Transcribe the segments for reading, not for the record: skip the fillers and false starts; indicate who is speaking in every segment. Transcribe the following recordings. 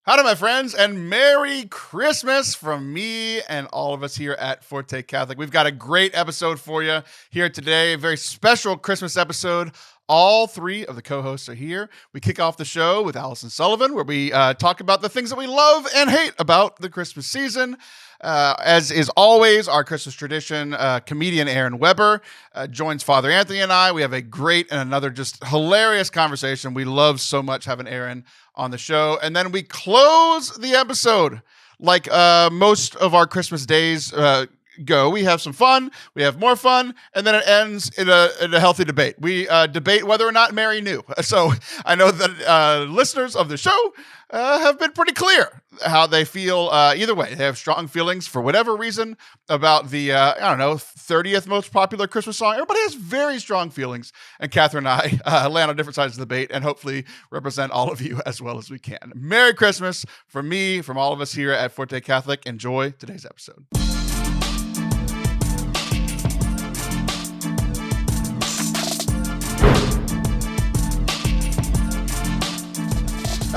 Speaker 1: Howdy, my friends, and Merry Christmas from me and all of us here at Forte Catholic. We've got a great episode for you here today, a very special Christmas episode. All three of the co-hosts are here. We kick off the show with Allison Sullivan, where we talk about the things that we love and hate about the Christmas season. As is always our Christmas tradition, comedian Aaron Weber joins Father Anthony and I. We have a great and another just hilarious conversation. We love so much having Aaron on the show. And then we close the episode like most of our Christmas days go. We have some fun, we have more fun, and then it ends in a healthy debate. We debate whether or not Mary knew. So I know that listeners of the show have been pretty clear how they feel either way. They have strong feelings for whatever reason about the, 30th most popular Christmas song. Everybody has very strong feelings, and Kathryn and I land on different sides of the debate and hopefully represent all of you as well as we can. Merry Christmas from me, from all of us here at Forte Catholic. Enjoy today's episode.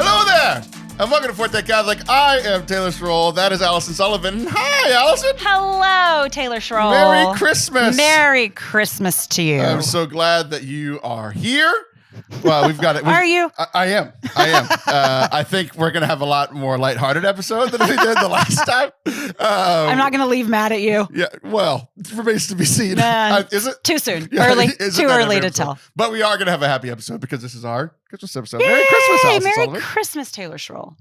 Speaker 1: Hello there, and welcome to Forte Catholic. I am Taylor Schroll. That is Allison Sullivan. Hi, Allison.
Speaker 2: Hello, Taylor Schroll.
Speaker 1: Merry Christmas.
Speaker 2: Merry Christmas to you.
Speaker 1: I'm so glad that you are here. Well, we've got it.
Speaker 2: Are you?
Speaker 1: I am. I think we're going to have a lot more lighthearted episode than we did the last time.
Speaker 2: I'm not going to leave mad at you.
Speaker 1: Yeah, well, it remains to be seen. Is it?
Speaker 2: Too soon.
Speaker 1: Yeah,
Speaker 2: Early. Too early to tell.
Speaker 1: But we are going to have a happy episode because this is our Christmas episode. Merry Christmas, Allison
Speaker 2: Merry
Speaker 1: Sullivan.
Speaker 2: Christmas, Taylor Schroll.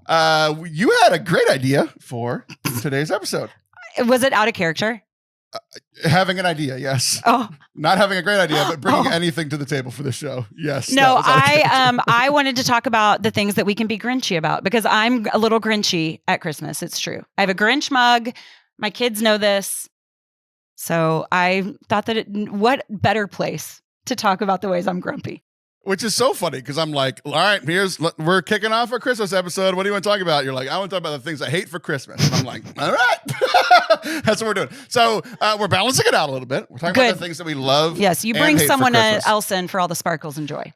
Speaker 1: You had a great idea for today's episode.
Speaker 2: Was it out of character?
Speaker 1: Having an idea, yes.
Speaker 2: Oh.
Speaker 1: Not having a great idea, but bringing anything to the table for the show. Yes.
Speaker 2: No, I wanted to talk about the things that we can be Grinchy about because I'm a little Grinchy at Christmas. It's true. I have a Grinch mug. My kids know this. So I thought that what better place to talk about the ways I'm grumpy.
Speaker 1: Which is so funny because I'm like, all right, we're kicking off our Christmas episode. What do you want to talk about? You're like, I want to talk about the things I hate for Christmas. And I'm like, all right. That's what we're doing. So we're balancing it out a little bit. We're talking about the things that we love.
Speaker 2: Yes, you bring someone else in for all the sparkles and joy.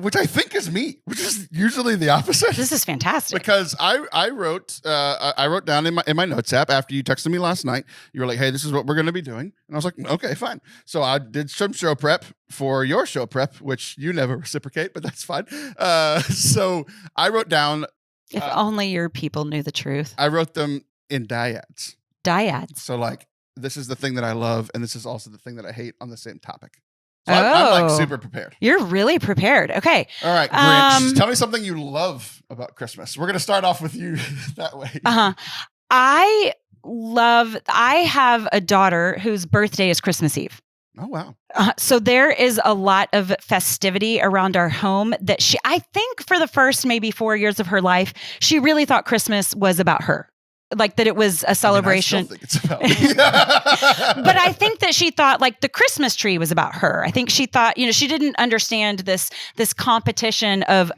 Speaker 1: Which I think is me, which is usually the opposite.
Speaker 2: This is fantastic.
Speaker 1: Because I wrote down in my notes app after you texted me last night. You were like, hey, this is what we're going to be doing. And I was like, okay, fine. So I did some show prep for your show prep, which you never reciprocate, but that's fine. So I wrote down.
Speaker 2: If only your people knew the truth.
Speaker 1: I wrote them in dyads.
Speaker 2: Dyads.
Speaker 1: So like, this is the thing that I love, and this is also the thing that I hate on the same topic. So I'm like super prepared.
Speaker 2: You're really prepared. Okay.
Speaker 1: All right, Grinch. Tell me something you love about Christmas. We're going to start off with you that way.
Speaker 2: I have a daughter whose birthday is Christmas Eve.
Speaker 1: Oh, wow.
Speaker 2: So there is a lot of festivity around our home that I think for the first maybe 4 years of her life, she really thought Christmas was about her. Like that it was a celebration. I still think it's about me. But I think that she thought like the Christmas tree was about her. I think she thought, she didn't understand this competition of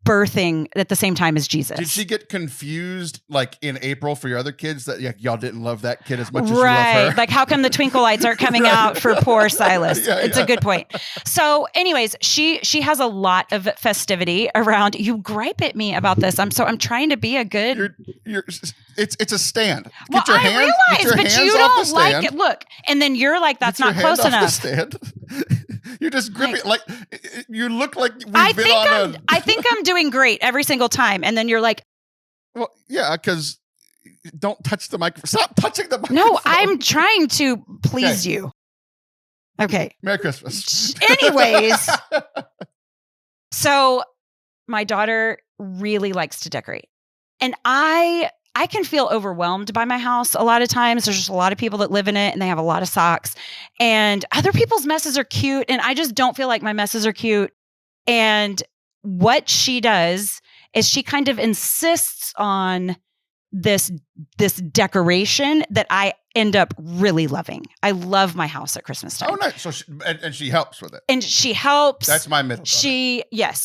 Speaker 2: birthing at the same time as Jesus.
Speaker 1: Did she get confused like in April for your other kids that y'all didn't love that kid as much as you love her?
Speaker 2: Like how come the twinkle lights aren't coming out for poor Silas? It's a good point. So anyways, she has a lot of festivity around. You gripe at me about this. I'm trying to be a good.
Speaker 1: It's a stand.
Speaker 2: Get your hands, but you don't like it. Look, and then you're like, that's not close enough.
Speaker 1: You're just gripping like you look like
Speaker 2: I think I'm doing great every single time, and then you're like,
Speaker 1: well, yeah, because don't touch the microphone. Stop touching the microphone.
Speaker 2: No, I'm trying to please you. Okay.
Speaker 1: Merry Christmas.
Speaker 2: Anyways, so my daughter really likes to decorate, and I can feel overwhelmed by my house a lot of times. There's just a lot of people that live in it and they have a lot of socks and other people's messes are cute. And I just don't feel like my messes are cute. And what she does is she kind of insists on this decoration that I end up really loving. I love my house at Christmas time.
Speaker 1: Oh, nice. So she helps with it.
Speaker 2: And she helps.
Speaker 1: That's my middle daughter.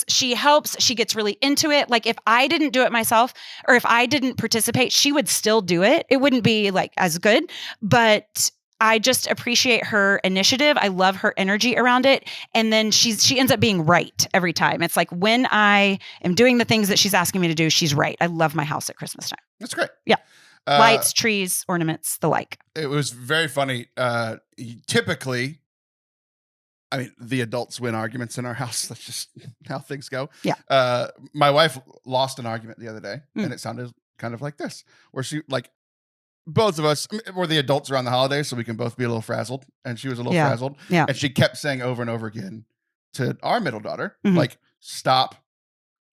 Speaker 2: She helps. She gets really into it. Like if I didn't do it myself or if I didn't participate, she would still do it. It wouldn't be like as good, but I just appreciate her initiative. I love her energy around it. And then she ends up being right every time. It's like when I am doing the things that she's asking me to do, she's right. I love my house at Christmas time.
Speaker 1: That's great.
Speaker 2: Yeah. Lights, trees, ornaments, the like.
Speaker 1: It was very funny. Typically, I mean, the adults win arguments in our house. That's just how things go.
Speaker 2: Yeah.
Speaker 1: My wife lost an argument the other day, and it sounded kind of like this, where she both of us were the adults around the holidays, so we can both be a little frazzled. And she was a little frazzled.
Speaker 2: Yeah.
Speaker 1: And she kept saying over and over again to our middle daughter, like, stop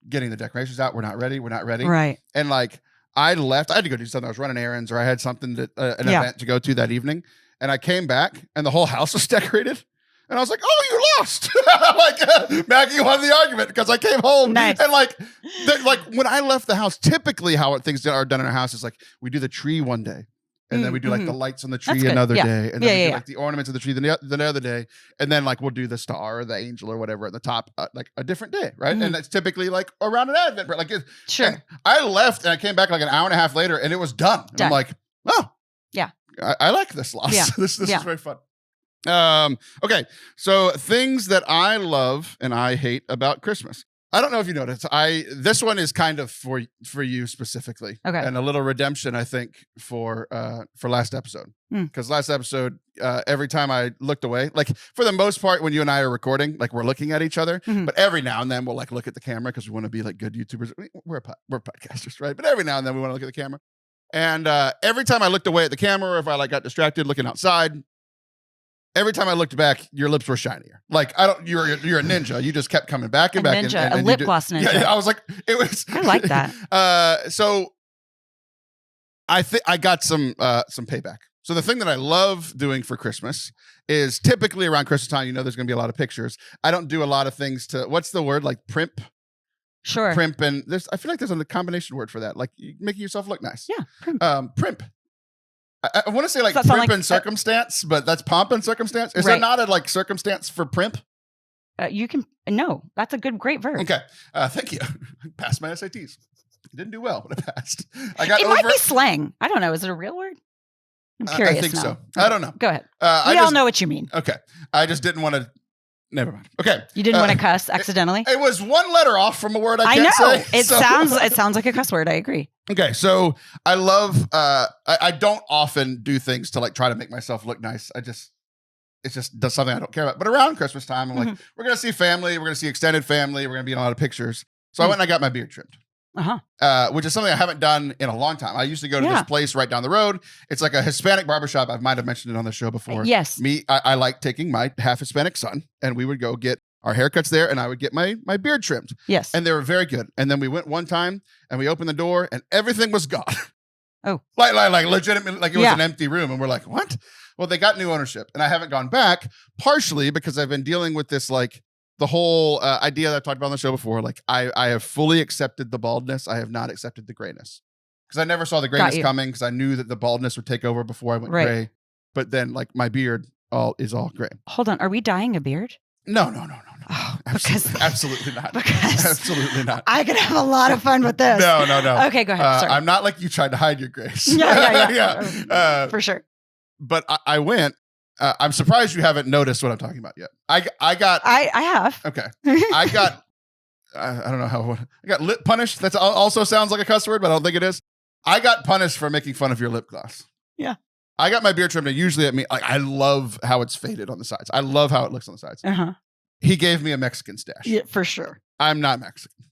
Speaker 1: getting the decorations out. We're not ready. We're not ready.
Speaker 2: Right.
Speaker 1: And like, I left. I had to go do something. I was running errands, or I had something that an event to go to that evening. And I came back, and the whole house was decorated. And I was like, "Oh, you lost!" Maggie won the argument because I came home.
Speaker 2: Nice.
Speaker 1: And like when I left the house, typically how things are done in our house is like we do the tree one day, and then we do like the lights on the tree another day, and then we do like the ornaments of the tree the other day, and then like we'll do the star or the angel or whatever at the top like a different day, right? And that's typically like around an Advent, like
Speaker 2: sure.
Speaker 1: And I left and I came back like an hour and a half later, and it was done. And I'm like, oh,
Speaker 2: yeah,
Speaker 1: I like this loss.
Speaker 2: Yeah.
Speaker 1: this is very fun. Okay, so things that I love and I hate about Christmas. I don't know if you noticed. This one is kind of for you specifically,
Speaker 2: okay,
Speaker 1: and a little redemption, I think, for last episode, because last episode, every time I looked away, like for the most part, when you and I are recording, like we're looking at each other, but every now and then we'll like look at the camera because we want to be like good YouTubers. We're podcasters, right? But every now and then we want to look at the camera, and every time I looked away at the camera, or if I like got distracted looking outside. Every time I looked back, your lips were shinier. Like you're a ninja. You just kept coming back and back.
Speaker 2: Ninja, a lip gloss ninja.
Speaker 1: Yeah, I was like, it was.
Speaker 2: I like that.
Speaker 1: So I think I got some payback. So the thing that I love doing for Christmas is typically around Christmas time. You know, there's going to be a lot of pictures. I don't do a lot of things to. What's the word? Like primp.
Speaker 2: Sure.
Speaker 1: Primp, and I feel like there's a combination word for that. Like making yourself look nice.
Speaker 2: Yeah. Primp.
Speaker 1: Primp. I want to say like primp and circumstance, but that's pomp and circumstance. Is there not a like circumstance for primp?
Speaker 2: No, that's a great verb.
Speaker 1: Okay. Thank you. Passed my SATs. Didn't do well, but I passed.
Speaker 2: It might be slang. I don't know. Is it a real word? I'm curious.
Speaker 1: I think
Speaker 2: now.
Speaker 1: so. I don't know.
Speaker 2: Go ahead. We all know what you mean.
Speaker 1: Okay. I just didn't want to. Never mind. Okay.
Speaker 2: You didn't want to cuss accidentally?
Speaker 1: It was one letter off from a word I can't
Speaker 2: know.
Speaker 1: say.
Speaker 2: It sounds like a cuss word. I agree.
Speaker 1: Okay. So I love, I don't often do things to like try to make myself look nice. It's just something I don't care about. But around Christmas time, I'm like, we're going to see family. We're going to see extended family. We're going to be in a lot of pictures. So I went and I got my beard trimmed. Which is something I haven't done in a long time. I used to go to this place right down the road. It's like a Hispanic barbershop. I might have mentioned it on the show before.
Speaker 2: Yes.
Speaker 1: I like taking my half Hispanic son, and we would go get our haircuts there, and I would get my beard trimmed.
Speaker 2: Yes.
Speaker 1: And they were very good. And then we went one time, and we opened the door, and everything was gone.
Speaker 2: Oh.
Speaker 1: Like legitimately, like it was an empty room. And we're like, what? Well, they got new ownership, and I haven't gone back, partially because I've been dealing with this like the whole idea that I've talked about on the show before. Like I have fully accepted the baldness. I have not accepted the grayness, because I never saw the grayness coming, because I knew that the baldness would take over before I went gray. But then like my beard is all gray.
Speaker 2: Hold on. Are we dyeing a beard?
Speaker 1: No.
Speaker 2: Oh,
Speaker 1: Absolutely not.
Speaker 2: Because
Speaker 1: absolutely not.
Speaker 2: I could have a lot of fun with this.
Speaker 1: No.
Speaker 2: Okay, go ahead. Sorry.
Speaker 1: I'm not like you tried to hide your grace.
Speaker 2: Yeah. For sure.
Speaker 1: But I went. I'm surprised you haven't noticed what I'm talking about yet. I
Speaker 2: have.
Speaker 1: Okay. I got. I don't know how. I got lip punished. That also sounds like a cuss word, but I don't think it is. I got punished for making fun of your lip gloss.
Speaker 2: Yeah.
Speaker 1: I got my beard trimmed, and usually I love how it's faded on the sides. I love how it looks on the sides. He gave me a Mexican stash.
Speaker 2: Yeah, for sure.
Speaker 1: I'm not Mexican.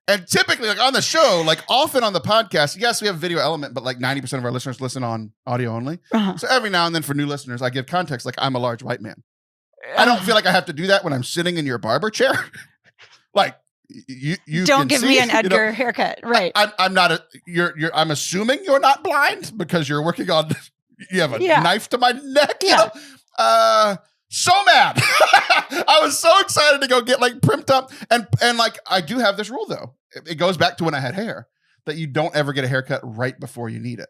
Speaker 1: And typically, like on the show, like often on the podcast, yes, we have a video element, but like 90% of our listeners listen on audio only. So every now and then for new listeners, I give context like I'm a large white man. I don't feel like I have to do that when I'm sitting in your barber chair. Like you
Speaker 2: don't give me an Edgar haircut, right?
Speaker 1: I'm not I'm assuming you're not blind because you're working on. You have a knife to my neck.
Speaker 2: Yeah.
Speaker 1: You know? So mad. I was so excited to go get like primped up. And like, I do have this rule though. It goes back to when I had hair, that you don't ever get a haircut right before you need it.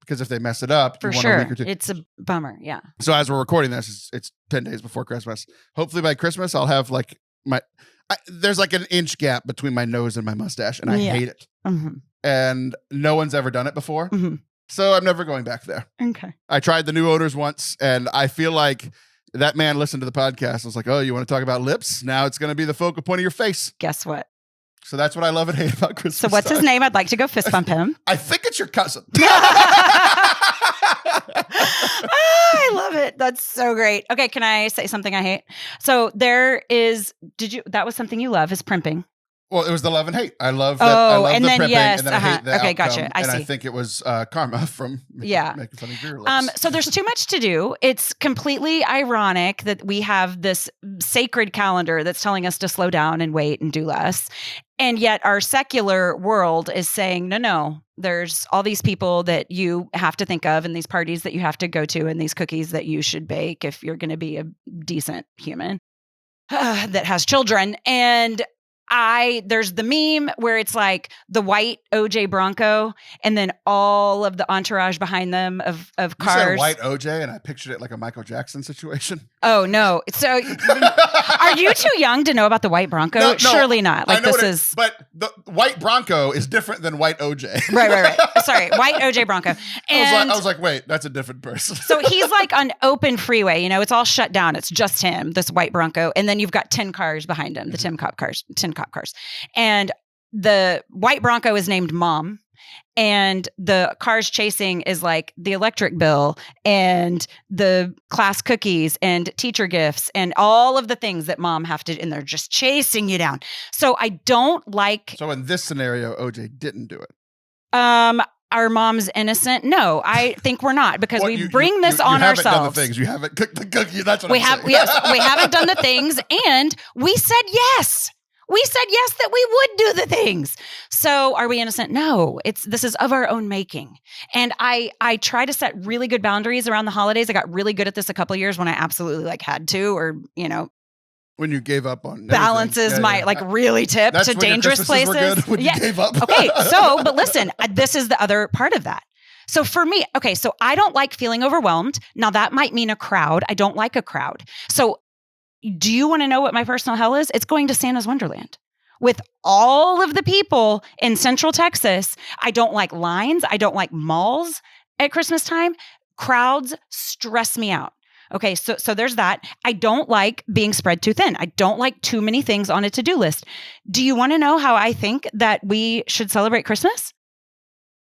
Speaker 1: Because if they mess it up,
Speaker 2: for
Speaker 1: you want
Speaker 2: sure,
Speaker 1: a week or two.
Speaker 2: It's a bummer. Yeah.
Speaker 1: So as we're recording this, it's 10 days before Christmas. Hopefully by Christmas, I'll have like there's like an inch gap between my nose and my mustache, and I hate it. And no one's ever done it before. So I'm never going back there.
Speaker 2: Okay.
Speaker 1: I tried the new owners once, and I feel like that man listened to the podcast. I was like, oh, you want to talk about lips? Now it's going to be the focal point of your face.
Speaker 2: Guess what?
Speaker 1: So that's what I love and hate about Christmas.
Speaker 2: So what's his name? I'd like to go fist bump him.
Speaker 1: I think it's your cousin.
Speaker 2: I love it. That's so great. Okay, can I say something I hate? So that was something you love is primping.
Speaker 1: Well, it was the love and hate. I love that. I love
Speaker 2: and
Speaker 1: the
Speaker 2: then
Speaker 1: primping,
Speaker 2: yes,
Speaker 1: and then I hate the
Speaker 2: okay,
Speaker 1: outcome,
Speaker 2: gotcha. I
Speaker 1: and
Speaker 2: see.
Speaker 1: I think it was karma from making fun of your lips.
Speaker 2: So there's too much to do. It's completely ironic that we have this sacred calendar that's telling us to slow down and wait and do less. And yet our secular world is saying, no, there's all these people that you have to think of and these parties that you have to go to and these cookies that you should bake if you're going to be a decent human that has children. And there's the meme where it's like the white OJ Bronco and then all of the entourage behind them of cars.
Speaker 1: You said white OJ and I pictured it like a Michael Jackson situation.
Speaker 2: Oh, no. So are you too young to know about the white Bronco?
Speaker 1: No,
Speaker 2: Surely not. Like
Speaker 1: but the white Bronco is different than white OJ.
Speaker 2: Right. Sorry. White OJ Bronco. And
Speaker 1: I was like, wait, that's a different person.
Speaker 2: So he's like on open freeway, it's all shut down. It's just him, this white Bronco. And then you've got 10 cars behind him, the 10 cop cars. And the white Bronco is named Mom. And the cars chasing is like the electric bill and the class cookies and teacher gifts and all of the things that mom have to, and they're just chasing you down. So I don't like.
Speaker 1: So in this scenario, OJ didn't do it.
Speaker 2: Our mom's innocent? No, I think we're not because we bring this on ourselves.
Speaker 1: You haven't done the things. You haven't cooked the cookie. That's what
Speaker 2: we have. Yes, we haven't done the things, and we said yes. We said yes that we would do the things. So are we innocent? No, this is of our own making. And I try to set really good boundaries around the holidays. I got really good at this a couple of years when I absolutely had to, or,
Speaker 1: when you gave up on
Speaker 2: balances really tip to dangerous places.
Speaker 1: Were good when you gave up.
Speaker 2: Okay. So, but listen, this is the other part of that. So for me, so I don't like feeling overwhelmed. Now that might mean a crowd. I don't like a crowd. So do you want to know what my personal hell is? It's going to Santa's Wonderland with all of the people in Central Texas. I don't like lines. I don't like malls at Christmas time. Crowds stress me out. Okay, so there's that. I don't like being spread too thin. I don't like too many things on a to-do list. Do you want to know how I think that we should celebrate Christmas?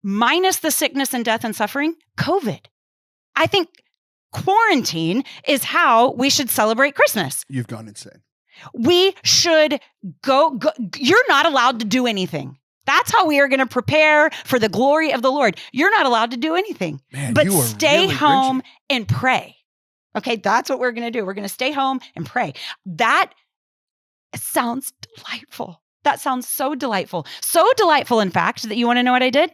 Speaker 2: Minus the sickness and death and suffering, COVID. I think quarantine is how we should celebrate Christmas.
Speaker 1: You've gone insane.
Speaker 2: We should go. You're not allowed to do anything. That's how we are going to prepare for the glory of the Lord. You're not allowed to do anything, but stay really home and pray. Okay, that's what we're going to do. We're going to stay home and pray. That sounds delightful. That sounds so delightful. So delightful, in fact, that you want to know what I did?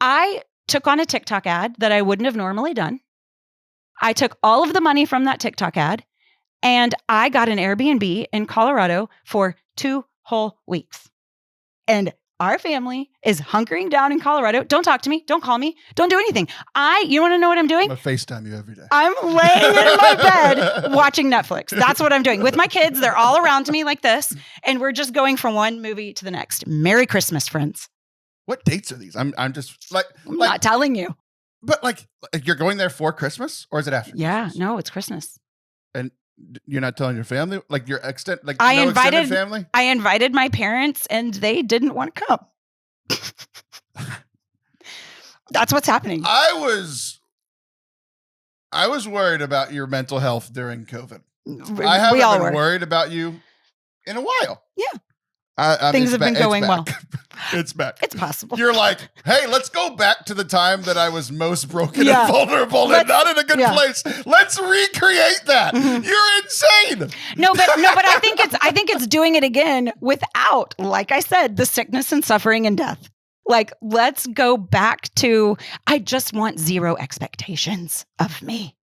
Speaker 2: I took on a TikTok ad that I wouldn't have normally done. I took all of the money from that TikTok ad and I got an Airbnb in Colorado for 2 whole weeks. And our family is hunkering down in Colorado. Don't talk to me. Don't call me. Don't do anything. You want to know what I'm doing?
Speaker 1: I'm going to FaceTime you every day.
Speaker 2: I'm laying in my bed watching Netflix. That's what I'm doing with my kids. They're all around me like this. And we're just going from one movie to the next. Merry Christmas, friends.
Speaker 1: What dates are these? I'm just
Speaker 2: I'm not telling you.
Speaker 1: But you're going there for Christmas or is it after Christmas?
Speaker 2: Yeah, no, it's Christmas.
Speaker 1: And you're not telling your family? Like your extent,
Speaker 2: extended
Speaker 1: family?
Speaker 2: I invited my parents and they didn't want to come. That's what's happening.
Speaker 1: I was worried about your mental health during COVID. I haven't been worried about you in a while.
Speaker 2: Yeah.
Speaker 1: Things
Speaker 2: have been going well.
Speaker 1: It's back.
Speaker 2: It's possible.
Speaker 1: You're like, hey, let's go back to the time that I was most broken and vulnerable and not in a good place. Let's recreate that. Mm-hmm. You're insane.
Speaker 2: No, but I think it's doing it again without, like I said, the sickness and suffering and death. Like, let's go back to, I just want zero expectations of me.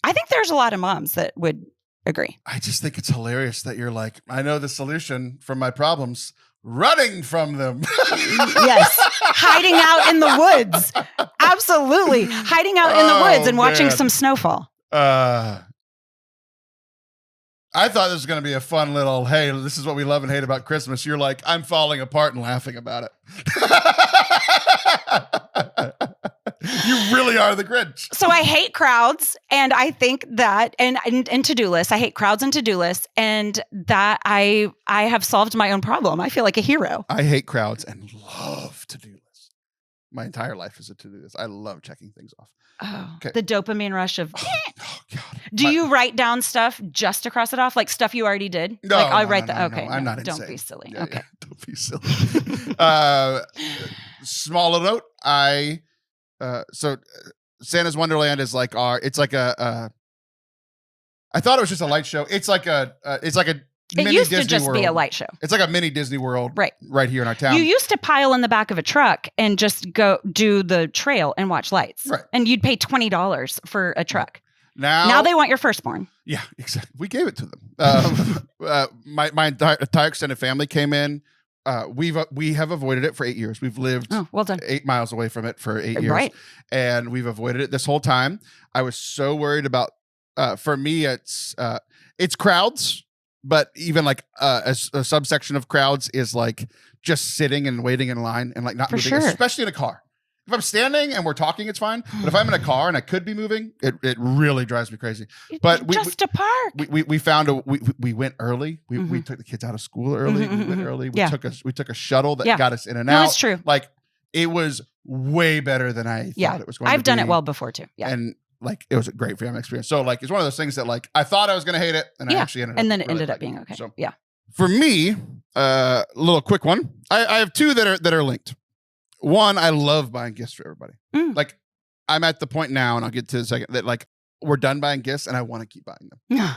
Speaker 2: I think there's a lot of moms that would agree.
Speaker 1: I just think it's hilarious that you're like, I know the solution from my problems, running from them.
Speaker 2: Yes. Hiding out in the woods. Absolutely. Hiding out in the woods and watching some snowfall.
Speaker 1: I thought this was going to be a fun little, hey, this is what we love and hate about Christmas. You're like, I'm falling apart and laughing about it. really are the Grinch.
Speaker 2: So I hate crowds, and I think that and to-do lists. I hate crowds and to-do lists, and that I have solved my own problem. I feel like a hero.
Speaker 1: I hate crowds and love to-do lists. My entire life is a to-do list. I love checking things off.
Speaker 2: Oh, okay. The dopamine rush of.
Speaker 1: Oh God.
Speaker 2: Do you write down stuff just to cross it off, like stuff you already did?
Speaker 1: No,
Speaker 2: like I
Speaker 1: no,
Speaker 2: write
Speaker 1: no,
Speaker 2: that.
Speaker 1: no,
Speaker 2: Okay,
Speaker 1: I'm not
Speaker 2: don't
Speaker 1: insane.
Speaker 2: be silly.
Speaker 1: Yeah,
Speaker 2: okay,
Speaker 1: yeah, don't be silly. Small note. So Santa's Wonderland is like it's like a. I thought it was just a light show. It's like a
Speaker 2: it
Speaker 1: mini
Speaker 2: used
Speaker 1: Disney
Speaker 2: to just
Speaker 1: World.
Speaker 2: be a light show.
Speaker 1: It's like a mini Disney World,
Speaker 2: right
Speaker 1: here in our town.
Speaker 2: You used to pile in the back of a truck and just go do the trail and watch lights,
Speaker 1: right? And
Speaker 2: you'd pay $20 for a truck.
Speaker 1: Now
Speaker 2: they want your firstborn.
Speaker 1: Yeah, exactly. We gave it to them. My entire extended family came in. We have avoided it for 8 years. We've lived
Speaker 2: well done.
Speaker 1: 8 miles away from it for 8 years,
Speaker 2: right?
Speaker 1: And we've avoided it this whole time. I was so worried about. For me, it's crowds. But even like a subsection of crowds is like just sitting and waiting in line and like not moving, especially in a car. If I'm standing and we're talking, it's fine. But if I'm in a car and I could be moving, it really drives me crazy. But
Speaker 2: to park.
Speaker 1: We found we went early. We took the kids out of school early. We went early. We took a shuttle that got us in and out.
Speaker 2: That's true.
Speaker 1: Like it was way better than I thought it was going to be.
Speaker 2: I've done it well before too. Yeah.
Speaker 1: And like it was a great family experience. So like it's one of those things that like I thought I was going to hate it, and I actually ended up.
Speaker 2: And then it
Speaker 1: really
Speaker 2: ended up being okay.
Speaker 1: So
Speaker 2: yeah.
Speaker 1: For me, a little quick one. I have two that are linked. One, I love buying gifts for everybody. Like I'm at the point now, and I'll get to the second that like we're done buying gifts, and I want to keep buying them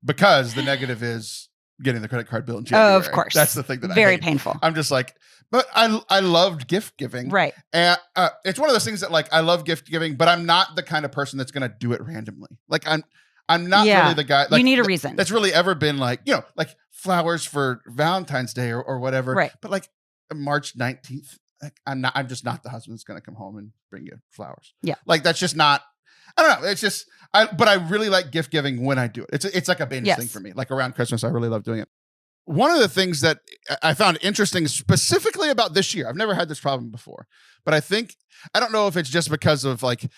Speaker 1: because the negative is getting the credit card bill in January.
Speaker 2: Oh, of course,
Speaker 1: that's the thing that
Speaker 2: very
Speaker 1: I hate.
Speaker 2: painful.
Speaker 1: I'm just like. But I loved gift giving.
Speaker 2: Right.
Speaker 1: And it's one of those things that like I love gift giving, but I'm not the kind of person that's going to do it randomly. Like I'm not really the guy. Like,
Speaker 2: you need a reason.
Speaker 1: That's really ever been like, like flowers for Valentine's Day or whatever.
Speaker 2: Right.
Speaker 1: But like March 19th, like I'm just not the husband that's going to come home and bring you flowers.
Speaker 2: Yeah.
Speaker 1: Like that's just not, I don't know. It's just, but I really like gift giving when I do it. It's like a binge thing for me. Like around Christmas, I really love doing it. One of the things that I found interesting specifically about this year, I've never had this problem before, but I don't know if it's just because of like,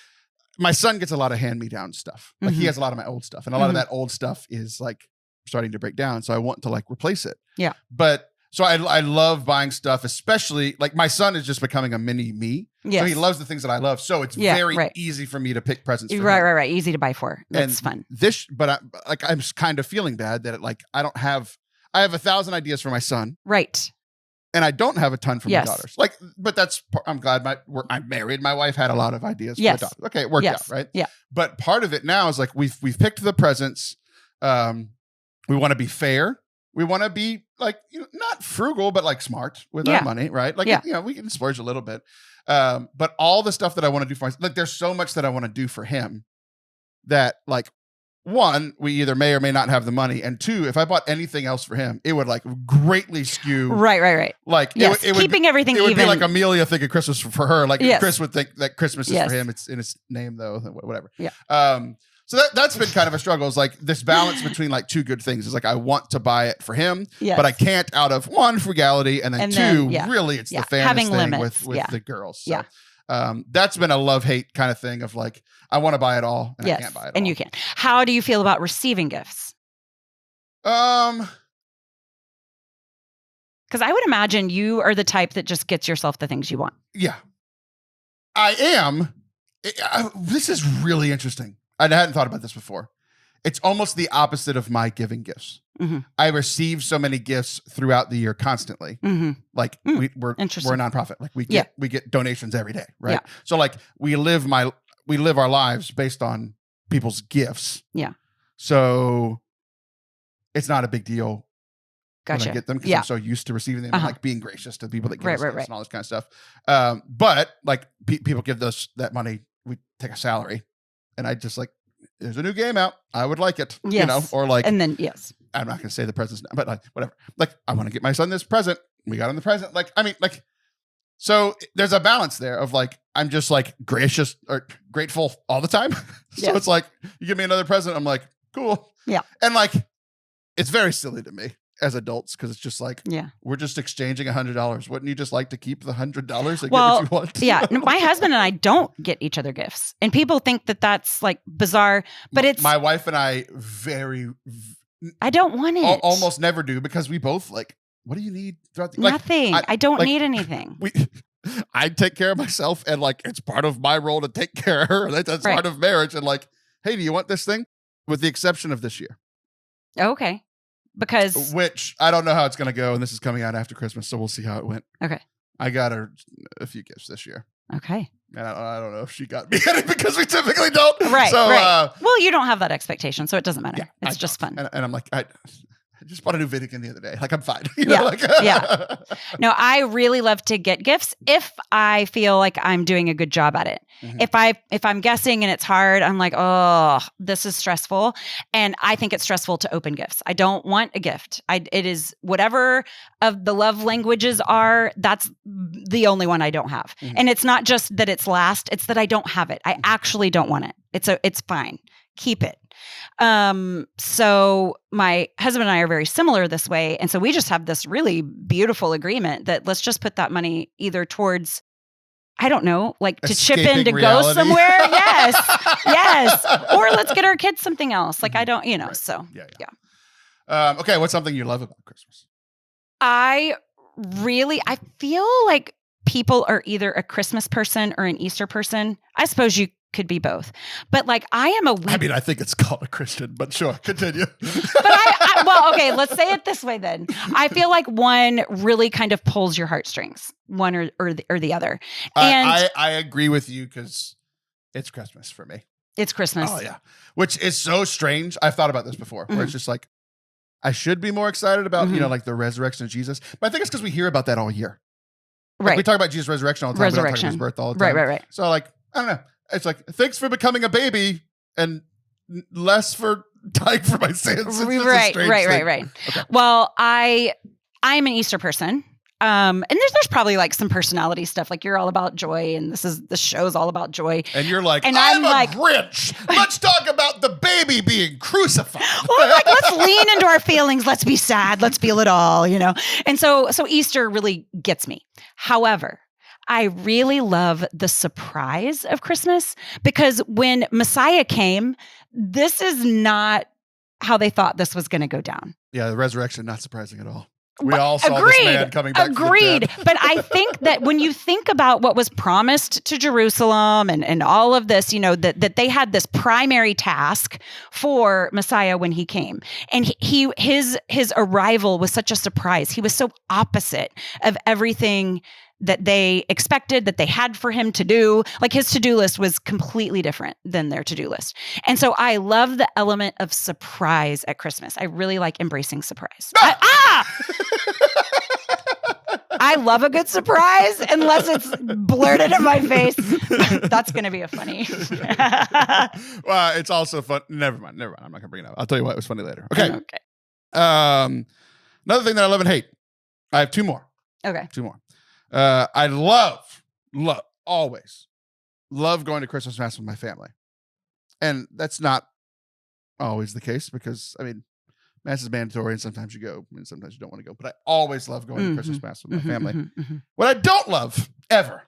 Speaker 1: my son gets a lot of hand-me-down stuff. Like he has a lot of my old stuff, and a lot of that old stuff is like starting to break down. So I want to like replace it. Yeah. But so I love buying stuff, especially like my son is just becoming a mini me. Yes. So he loves the things that I love. So it's very easy for me to pick presents for him.
Speaker 2: Right. Easy to buy for. That's fun.
Speaker 1: I'm just kind of feeling bad that I have 1,000 ideas for my son.
Speaker 2: Right.
Speaker 1: And I don't have a ton for my daughters. Like, but I'm glad I'm married. My wife had a lot of ideas for my daughters. Okay, it worked out, right? Yeah. But part of it now is like we've picked the presents. We want to be fair. We want to be like, not frugal, but like smart with our money, right? Like, we can splurge a little bit. But all the stuff that I want to do for myself, like there's so much that I want to do for him that like, one, we either may or may not have the money, and two, if I bought anything else for him, it would like greatly skew. Right. Like it
Speaker 2: keeping everything
Speaker 1: even. It would
Speaker 2: be
Speaker 1: like Amelia thinking Christmas for her. Like Chris would think that Christmas is for him. It's in his name though, whatever. Yeah. So that's been kind of a struggle. Is like this balance between like two good things. Is like I want to buy it for him, but I can't out of one, frugality, and then two, really it's the fairness
Speaker 2: having
Speaker 1: thing
Speaker 2: limits
Speaker 1: with the girls. So. That's been a love-hate kind of thing of like, I want to buy it all and I can't buy it all.
Speaker 2: And you can't. How do you feel about receiving gifts?
Speaker 1: Because
Speaker 2: I would imagine you are the type that just gets yourself the things you want.
Speaker 1: Yeah. I am. This is really interesting. I hadn't thought about this before. It's almost the opposite of my giving gifts. Mm-hmm. I receive so many gifts throughout the year constantly. Mm-hmm. Like we're a nonprofit. Like we get donations every day, right? Yeah. So like we live our lives based on people's gifts. Yeah. So it's not a big deal when I get them because I'm so used to receiving them and like being gracious to people that give us gifts and all this kind of stuff. But like people give us that money, we take a salary, and I just like, there's a new game out. I would like it, or like,
Speaker 2: and then
Speaker 1: I'm not going to say the presents, but like whatever. Like I want to get my son this present. We got him the present. Like I mean, like so there's a balance there of like I'm just like gracious or grateful all the time. So it's like you give me another present, I'm like cool. Yeah, and like it's very silly to me. as adults because it's just like,
Speaker 2: Yeah.
Speaker 1: we're just exchanging $100. Wouldn't you just like to keep the $100 and get
Speaker 2: Well,
Speaker 1: what you want?
Speaker 2: Yeah. My husband and I don't get each other gifts. And people think that that's like bizarre, but it's.
Speaker 1: My wife and I
Speaker 2: I don't want it.
Speaker 1: Almost never do because we both like, what do you need throughout the
Speaker 2: Nothing. I don't need anything.
Speaker 1: I take care of myself and like, it's part of my role to take care of her. That's part of marriage. And like, hey, do you want this thing? With the exception of this year.
Speaker 2: Okay. Because.
Speaker 1: Which I don't know how it's going to go. And this is coming out after Christmas. So we'll see how it went.
Speaker 2: Okay.
Speaker 1: I got her a few gifts this year.
Speaker 2: Okay.
Speaker 1: And I don't know if she got me any because we typically don't.
Speaker 2: Right.
Speaker 1: So,
Speaker 2: well, you don't have that expectation, so it doesn't matter.
Speaker 1: Yeah,
Speaker 2: it's just fun.
Speaker 1: And I'm like, I just bought a new Vatican the other day. Like, I'm fine.
Speaker 2: Yeah. No, I really love to get gifts if I feel like I'm doing a good job at it. Mm-hmm. If I'm guessing and it's hard, I'm like, oh, this is stressful. And I think it's stressful to open gifts. I don't want a gift. It is whatever of the love languages are, that's the only one I don't have. Mm-hmm. And it's not just that it's last, it's that I don't have it. I actually don't want it. It's fine. Keep it. So my husband and I are very similar this way. And so we just have this really beautiful agreement that let's just put that money either towards, I don't know, like to
Speaker 1: escaping
Speaker 2: chip in to
Speaker 1: reality.
Speaker 2: Go somewhere. Yes. Or let's get our kids something else. Like, I don't,
Speaker 1: right.
Speaker 2: So
Speaker 1: yeah. Okay. What's something you love about Christmas?
Speaker 2: I feel like people are either a Christmas person or an Easter person. I suppose you could be both, but like I think
Speaker 1: it's called a Christian, but sure, continue.
Speaker 2: But well, okay, let's say it this way then. I feel like one really kind of pulls your heartstrings, one or the other. And
Speaker 1: I agree with you because it's Christmas for me.
Speaker 2: It's Christmas.
Speaker 1: Oh yeah, which is so strange. I've thought about this before, where it's just like I should be more excited about like the resurrection of Jesus, but I think it's because we hear about that all year. Like,
Speaker 2: right.
Speaker 1: We talk about Jesus' resurrection all the time. We don't talk about his birth all the time.
Speaker 2: Right.
Speaker 1: So like I don't know. It's like, thanks for becoming a baby and less for dying for my sins.
Speaker 2: Right. Okay. Well, I'm an Easter person. And there's probably like some personality stuff. Like you're all about joy and the show's all about joy.
Speaker 1: And you're like, and I'm a Grinch. Let's talk about the baby being crucified.
Speaker 2: Well, I'm like, let's lean into our feelings. Let's be sad. Let's feel it all, And so Easter really gets me. However, I really love the surprise of Christmas because when Messiah came, this is not how they thought this was going to go down.
Speaker 1: Yeah, the resurrection, not surprising at all. We all saw this man coming back from the dead.
Speaker 2: But I think that when you think about what was promised to Jerusalem and all of this, that they had this primary task for Messiah when he came. And his arrival was such a surprise. He was so opposite of everything that they expected, that they had for him to do. Like his to-do list was completely different than their to-do list. And so I love the element of surprise at Christmas. I really like embracing surprise. I love a good surprise unless it's blurted in my face. That's going to be a funny.
Speaker 1: Well, it's also fun. Never mind. I'm not going to bring it up. I'll tell you why it was funny later. Okay. Another thing that I love and hate. I have two more.
Speaker 2: Okay.
Speaker 1: Two more. I always love going to Christmas Mass with my family. And that's not always the case because, Mass is mandatory and sometimes you go and sometimes you don't want to go. But I always love going to Christmas Mass with my family. What I don't love, ever,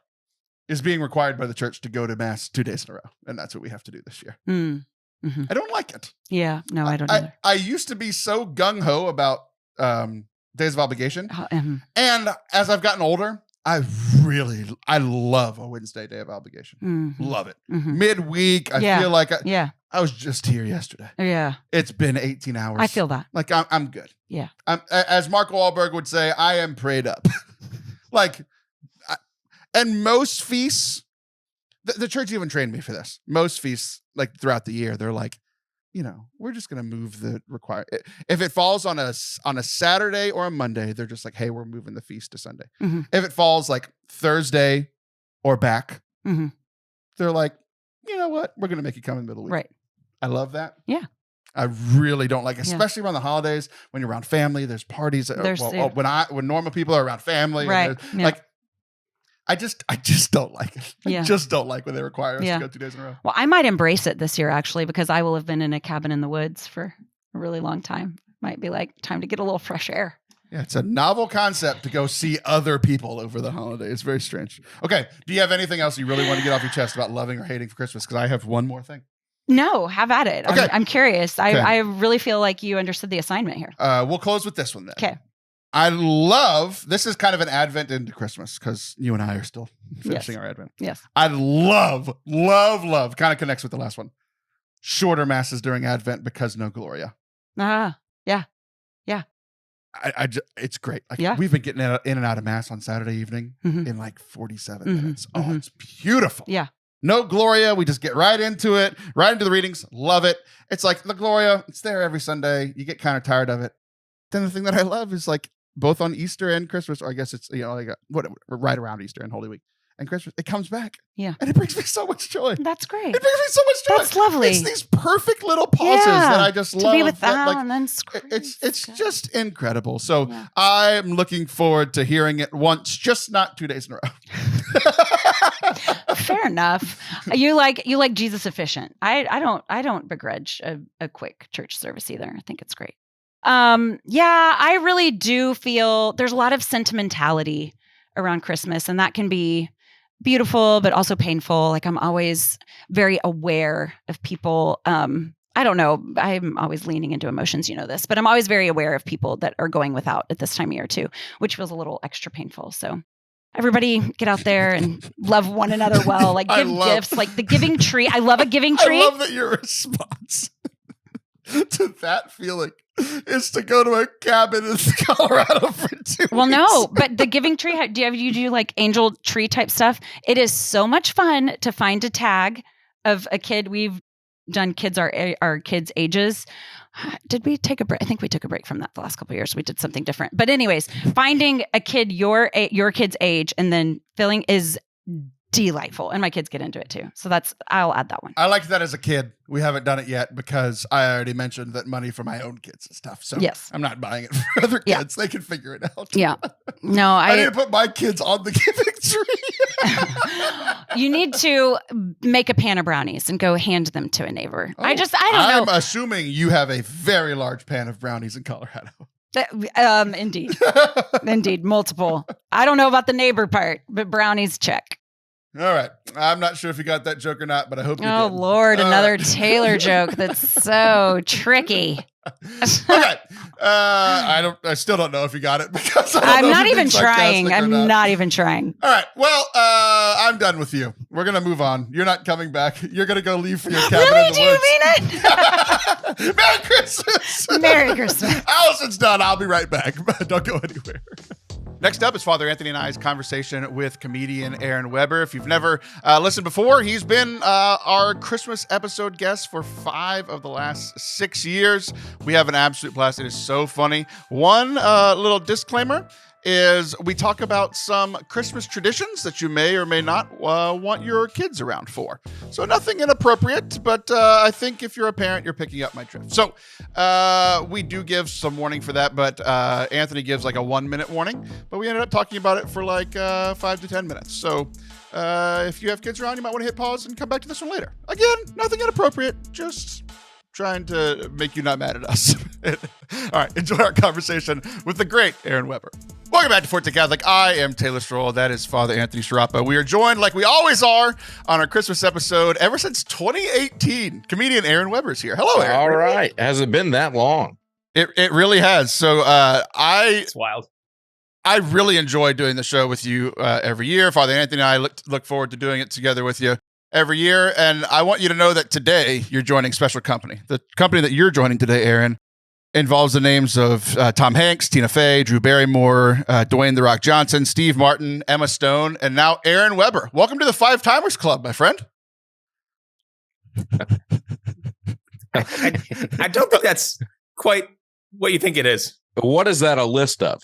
Speaker 1: is being required by the church to go to Mass 2 days in a row. And that's what we have to do this year. I don't like it.
Speaker 2: Yeah, no, I don't either.
Speaker 1: I used to be so gung-ho about days of obligation. And as I've gotten older, I love a Wednesday day of obligation. Love it. Midweek, I feel like I was just here yesterday.
Speaker 2: Yeah.
Speaker 1: It's been 18 hours.
Speaker 2: I feel that.
Speaker 1: Like I'm good.
Speaker 2: Yeah.
Speaker 1: As Mark Wahlberg would say, I am prayed up. And most feasts, the church even trained me for this. Most feasts, like throughout the year, they're like, we're just going to move the if it falls on a Saturday or a Monday, they're just like, hey, we're moving the feast to Sunday. If it falls like Thursday or back, they're like, you know what? We're going to make it come in the middle of the week. Right. I love that.
Speaker 2: Yeah.
Speaker 1: I really don't like, especially around the holidays when you're around family, there's parties. When normal people are around family,
Speaker 2: right.
Speaker 1: Like, I just don't like it. I just don't like when they require us to go 2 days in a row.
Speaker 2: Well, I might embrace it this year, actually, because I will have been in a cabin in the woods for a really long time. Might be like time to get a little fresh air.
Speaker 1: Yeah, it's a novel concept to go see other people over the holiday. It's very strange. Okay, do you have anything else you really want to get off your chest about loving or hating for Christmas? Because I have one more thing.
Speaker 2: No, have at it.
Speaker 1: Okay.
Speaker 2: I'm curious.
Speaker 1: Okay.
Speaker 2: I really feel like you understood the assignment here.
Speaker 1: We'll close with this one then.
Speaker 2: Okay.
Speaker 1: I love, this is kind of an Advent into Christmas because you and I are still finishing our Advent.
Speaker 2: Yes.
Speaker 1: I love, kind of connects with the last one. Shorter masses during Advent because no Gloria.
Speaker 2: Yeah.
Speaker 1: It's great. Like,
Speaker 2: Yeah.
Speaker 1: we've been getting in and out of mass on Saturday evening in like 47 minutes. Oh, it's beautiful.
Speaker 2: Yeah.
Speaker 1: No Gloria. We just get right into it, right into the readings. Love it. It's like the Gloria. It's there every Sunday. You get kind of tired of it. Then the thing that I love is like both on Easter and Christmas, or I guess it's, like whatever, right around Easter and Holy Week and Christmas, it comes back.
Speaker 2: Yeah.
Speaker 1: And it brings me so much joy.
Speaker 2: That's great.
Speaker 1: It brings me so much joy.
Speaker 2: That's lovely.
Speaker 1: It's these perfect little pauses that I just love.
Speaker 2: To be with them
Speaker 1: like,
Speaker 2: and then
Speaker 1: it's just incredible. So
Speaker 2: Yeah.
Speaker 1: I'm looking forward to hearing it once, just not 2 days in a row.
Speaker 2: Fair enough. You like Jesus efficient. I don't begrudge a quick church service either. I think it's great. Yeah, I really do feel there's a lot of sentimentality around Christmas, and that can be beautiful, but also painful. Like, I'm always very aware of people. I don't know. I'm always leaning into emotions, you know this, but I'm always very aware of people that are going without at this time of year too, which feels a little extra painful. So everybody get out there and love one another well, like give gifts, like the giving tree. I love a giving tree.
Speaker 1: I love that your response to that feeling is to go to a cabin in Colorado for 2 weeks.
Speaker 2: Well, no, but the giving tree, do you do like angel tree type stuff? It is so much fun to find a tag of a kid. We've done kids our kids' ages. Did we take a break? I think we took a break from that the last couple of years. We did something different. But anyways, finding a kid your kid's age and then filling is delightful, and my kids get into it too. So I'll add that one.
Speaker 1: I liked that as a kid. We haven't done it yet because I already mentioned that money for my own kids is tough. So
Speaker 2: yes.
Speaker 1: I'm not buying it for other kids. They can figure it out.
Speaker 2: Yeah. No,
Speaker 1: I need to put my kids on the giving tree.
Speaker 2: You need to make a pan of brownies and go hand them to a neighbor. I don't know.
Speaker 1: I'm assuming you have a very large pan of brownies in Colorado.
Speaker 2: Indeed, multiple. I don't know about the neighbor part, but brownies check.
Speaker 1: All right. I'm not sure if you got that joke or not, but I hope you did.
Speaker 2: Oh, Lord, another Taylor joke that's so tricky.
Speaker 1: Okay. I still don't know if you got it because
Speaker 2: I'm not even trying. I'm not even trying.
Speaker 1: All right. Well, I'm done with you. We're going to move on. You're not coming back. You're going to go leave for your cabin
Speaker 2: really?
Speaker 1: in the
Speaker 2: Do
Speaker 1: woods.
Speaker 2: You mean it?
Speaker 1: Merry Christmas.
Speaker 2: Merry Christmas.
Speaker 1: Allison's done. I'll be right back. Don't go anywhere. Next up is Father Anthony and I's conversation with comedian Aaron Weber. If you've never listened before, he's been our Christmas episode guest for 5 of the last 6 years. We have an absolute blast. It is so funny. One little disclaimer is we talk about some Christmas traditions that you may or may not want your kids around for. So nothing inappropriate, but I think if you're a parent, you're picking up my drift. So we do give some warning for that, but Anthony gives like a 1-minute warning, but we ended up talking about it for like 5 to 10 minutes. So if you have kids around, you might want to hit pause and come back to this one later. Again, nothing inappropriate, just trying to make you not mad at us. All right, enjoy our conversation with the great Aaron Weber. Welcome back to Forte Catholic. I am Taylor Stroll. That is Father Anthony Sciarappa. We are joined, like we always are, on our Christmas episode ever since 2018. Comedian Aaron Weber is here. Hello, Aaron.
Speaker 3: All right. Has it been that long?
Speaker 1: It really has. So
Speaker 4: It's wild.
Speaker 1: I really enjoy doing the show with you every year. Father Anthony and I look forward to doing it together with you every year. And I want you to know that today you're joining special company. The company that you're joining today, Aaron, involves the names of Tom Hanks, Tina Fey, Drew Barrymore, Dwayne "The Rock" Johnson, Steve Martin, Emma Stone, and now Aaron Weber. Welcome to the 5-Timers Club, my friend.
Speaker 4: I don't think that's quite what you think it is.
Speaker 3: What is that a list of?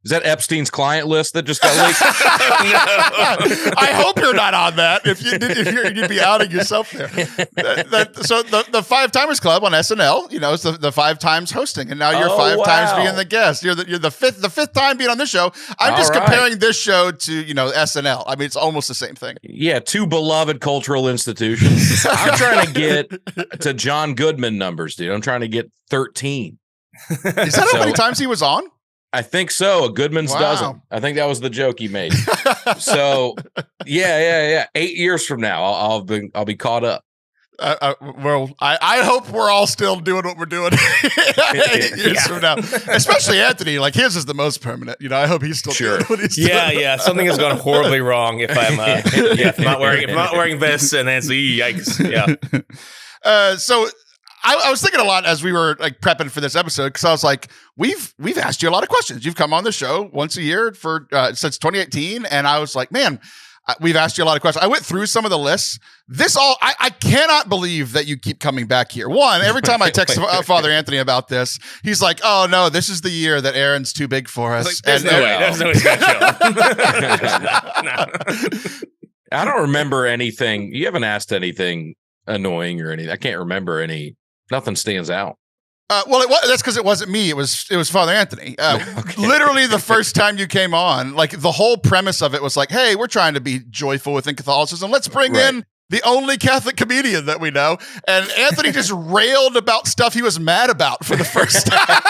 Speaker 3: Is that Epstein's client list that just got leaked?
Speaker 1: I hope you're not on that. If you did, you'd be outing yourself there. So the Five Timers Club on SNL, it's the 5 times hosting, and now you're 5 times being the guest. You're the fifth time being on this show. I'm just comparing this show to SNL. I mean, it's almost the same thing.
Speaker 3: Yeah, 2 beloved cultural institutions. I'm trying to get to John Goodman numbers, dude. I'm trying to get 13.
Speaker 1: Is that how many times he was on?
Speaker 3: I think so. A Goodman's dozen. I think that was the joke he made. So, yeah. 8 years from now, I'll be caught up.
Speaker 1: Well, I hope we're all still doing what we're doing 8 years from now. Especially Anthony. Like his is the most permanent. I hope he's still doing what he's doing.
Speaker 4: Yeah. Something has gone horribly wrong if I'm if I'm not wearing this, and then it's yikes. Yeah.
Speaker 1: So. I was thinking a lot as we were like prepping for this episode because I was like, we've asked you a lot of questions. You've come on the show once a year for since 2018, and I was like, man, we've asked you a lot of questions. I went through some of the lists. I cannot believe that you keep coming back here. One, every time I text Father Anthony about this, he's like, "Oh no, this is the year that Aaron's too big for us."
Speaker 4: Like, there's no way he's gonna show. No.
Speaker 3: I don't remember anything. You haven't asked anything annoying or anything. I can't remember any. Nothing stands out.
Speaker 1: Well, that's because it wasn't me. It was Father Anthony.
Speaker 3: Okay.
Speaker 1: Literally the first time you came on, like the whole premise of it was like, hey, we're trying to be joyful within Catholicism. Let's bring in the only Catholic comedian that we know. And Anthony just railed about stuff he was mad about for the first time.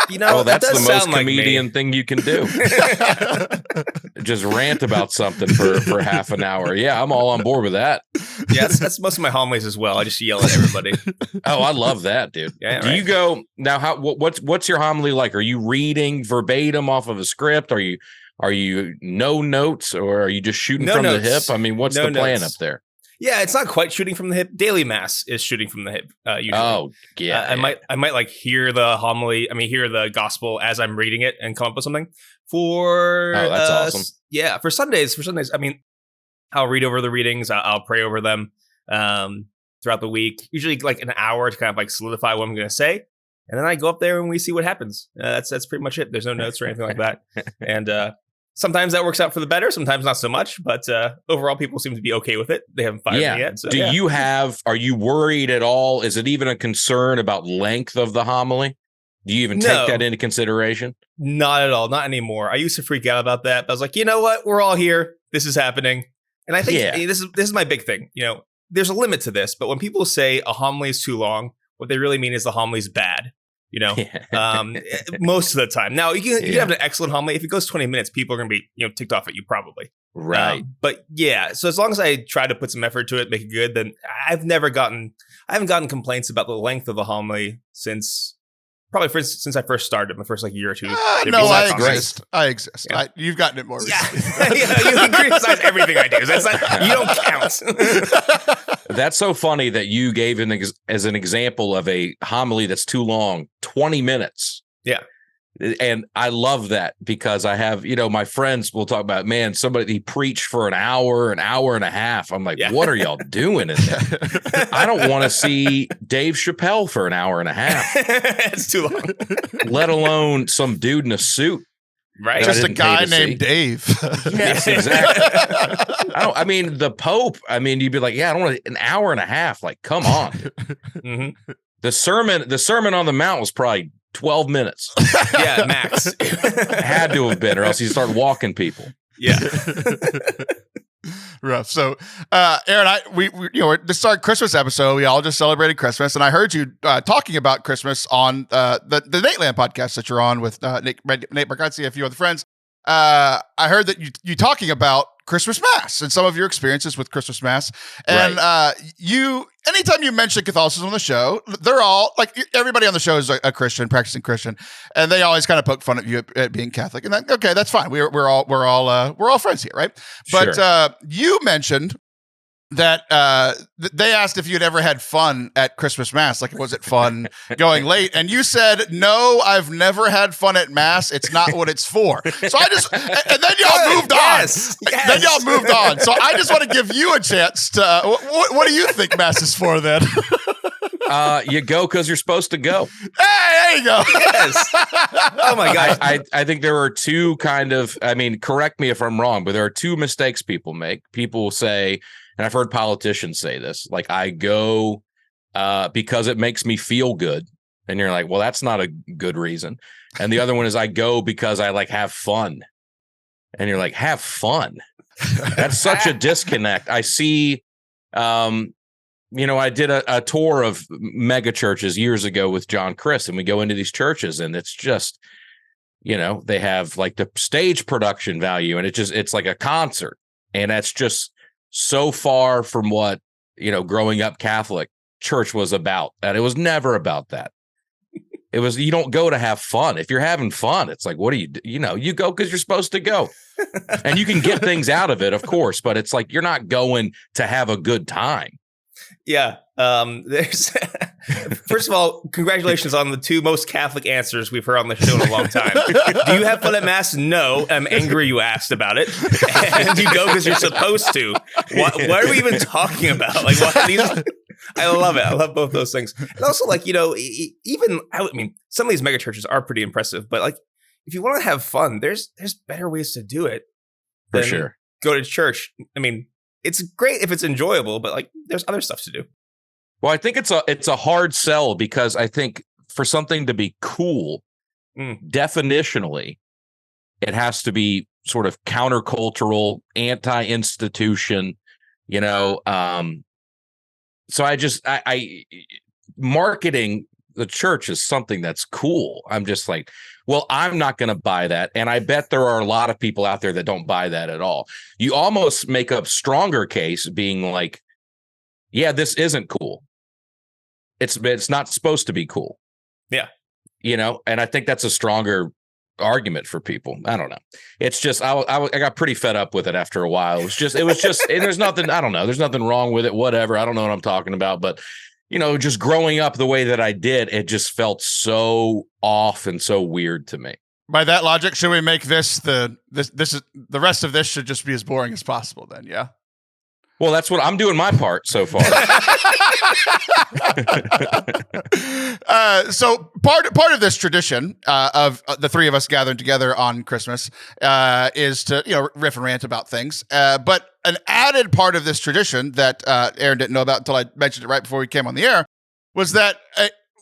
Speaker 3: That's the most comedian thing you can do. Just rant about something for half an hour. Yeah, I'm all on board with that.
Speaker 4: Yeah, that's most of my homilies as well. I just yell at everybody.
Speaker 3: Oh, I love that, dude.
Speaker 4: Yeah,
Speaker 3: do you go now? What's your homily like? Are you reading verbatim off of a script? Are you no notes, or are you just shooting from the hip? I mean, what's the plan up there?
Speaker 4: Yeah, it's not quite shooting from the hip. Daily Mass is shooting from the hip. Usually.
Speaker 3: Oh, yeah.
Speaker 4: I might like hear the homily. I mean, hear the gospel as I'm reading it and come up with something.
Speaker 3: That's awesome.
Speaker 4: Yeah, for Sundays. I mean, I'll read over the readings. I'll pray over them throughout the week. Usually, like an hour to kind of like solidify what I'm going to say, and then I go up there and we see what happens. That's pretty much it. There's no notes or anything like that, and. Sometimes that works out for the better, sometimes not so much, but overall people seem to be okay with it. They haven't fired me yet. So,
Speaker 3: are you worried at all? Is it even a concern about length of the homily? Do you even take that into consideration?
Speaker 4: Not at all. Not anymore. I used to freak out about that. But I was like, you know what? We're all here. This is happening. And I think this is my big thing. There's a limit to this, but when people say a homily is too long, what they really mean is the homily is bad. Most of the time. Now you can have an excellent homily. If it goes 20 minutes, people are going to be ticked off at you probably.
Speaker 3: Right.
Speaker 4: But yeah, so as long as I try to put some effort to it, make it good, then I haven't gotten complaints about the length of the homily since I first started, my first year or two.
Speaker 1: I exist. Yeah. You've gotten it more recently.
Speaker 4: Yeah, you can criticize everything I do. That's you don't count.
Speaker 3: That's so funny that you gave as an example of a homily that's too long, 20 minutes.
Speaker 4: Yeah.
Speaker 3: And I love that because I have, my friends will talk about, man, he preached for an hour and a half. I'm like, what are y'all doing in there? I don't want to see Dave Chappelle for an hour and a half.
Speaker 4: It's too long.
Speaker 3: Let alone some dude in a suit.
Speaker 4: Right.
Speaker 1: Just a guy named Dave.
Speaker 3: Yes, exactly. The Pope, you'd be like, I don't want an hour and a half. Like, come on.
Speaker 4: Mm-hmm.
Speaker 3: The Sermon on the Mount was probably 12 minutes.
Speaker 4: Yeah, max.
Speaker 3: Had to have been, or else you start walking people.
Speaker 4: Yeah.
Speaker 1: Rough. So, Aaron, we to start Christmas episode, we all just celebrated Christmas, and I heard you talking about Christmas on the Nateland podcast that you're on with Nate Bargatze, a few other friends. I heard that you talking about Christmas Mass and some of your experiences with Christmas Mass. And anytime you mention Catholicism on the show, they're all like, everybody on the show is a Christian, practicing Christian, and they always kind of poke fun at you at being Catholic. And that's fine. We're all friends here, right? But
Speaker 3: sure.
Speaker 1: You mentioned that they asked if you'd ever had fun at Christmas Mass. Like, was it fun going late? And you said, no, I've never had fun at Mass. It's not what it's for. So and then y'all moved on.
Speaker 4: Yes.
Speaker 1: Then y'all moved on. So I just want to give you a chance to, what do you think Mass is for then?
Speaker 3: You go because you're supposed to go.
Speaker 1: Hey, There you go.
Speaker 4: Yes. Oh my God.
Speaker 3: I think there are two kind of, I mean, correct me if I'm wrong, but there are two mistakes people make. People will say, and I've heard politicians say this, like, I go because it makes me feel good. And you're like, well, that's not a good reason. And the other one is I go because I like have fun. And you're like, have fun. That's such a disconnect. I see, I did a tour of mega churches years ago with John Chris, and we go into these churches and it's just, they have like the stage production value and it's like a concert. And that's just so far from what, growing up Catholic church was about. And it was never about that. It was, you don't go to have fun. If you're having fun, it's like, what do you do? You go because you're supposed to go. And you can get things out of it, of course, but it's like, you're not going to have a good time.
Speaker 4: Yeah. There's first of all, congratulations on the two most Catholic answers we've heard on the show in a long time. Do you have fun at Mass? No. I'm angry you asked about it. And you go because you're supposed to. What are we even talking about? Like, I love it. I love both those things. And also, like, some of these mega churches are pretty impressive, but like, if you want to have fun, there's better ways to do it.
Speaker 3: For sure.
Speaker 4: Go to church. I mean, it's great if it's enjoyable, but like, there's other stuff to do.
Speaker 3: Well, I think it's a hard sell because I think for something to be cool, definitionally, it has to be sort of countercultural, anti-institution, so I marketing the church is something that's cool. I'm just like, well, I'm not going to buy that. And I bet there are a lot of people out there that don't buy that at all. You almost make a stronger case being like, yeah, this isn't cool. It's not supposed to be cool.
Speaker 4: Yeah.
Speaker 3: And I think that's a stronger argument for people. I don't know. It's just, I got pretty fed up with it after a while. It was just, and there's nothing, I don't know. There's nothing wrong with it, whatever. I don't know what I'm talking about, but just growing up the way that I did, it just felt so off and so weird to me.
Speaker 1: By that logic, should we make this the rest of this should just be as boring as possible then? Yeah.
Speaker 3: Well, that's what I'm doing my part so far.
Speaker 1: So part of this tradition of the three of us gathering together on Christmas is to riff and rant about things. But an added part of this tradition that Aaron didn't know about until I mentioned it right before we came on the air was that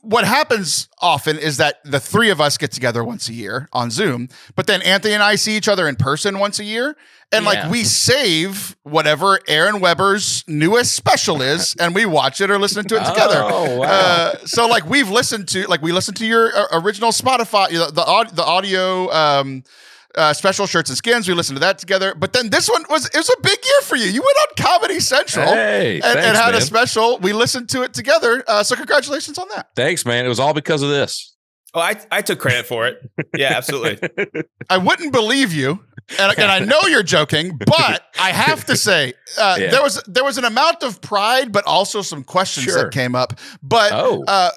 Speaker 1: what happens often is that the three of us get together once a year on Zoom, but then Anthony and I see each other in person once a year. And like we save whatever Aaron Weber's newest special is, and we watch it or listen to it together.
Speaker 3: Oh, wow.
Speaker 1: So like we listened to your original Spotify, the audio special Shirts and Skins. We listened to that together. But then this one was a big year for you. You went on Comedy Central and had a special. We listened to it together. So congratulations on that.
Speaker 3: Thanks, man. It was all because of this.
Speaker 4: Oh, I took credit for it. Yeah, absolutely.
Speaker 1: I wouldn't believe you. And I know you're joking, but I have to say there was an amount of pride, but also some questions that came up. But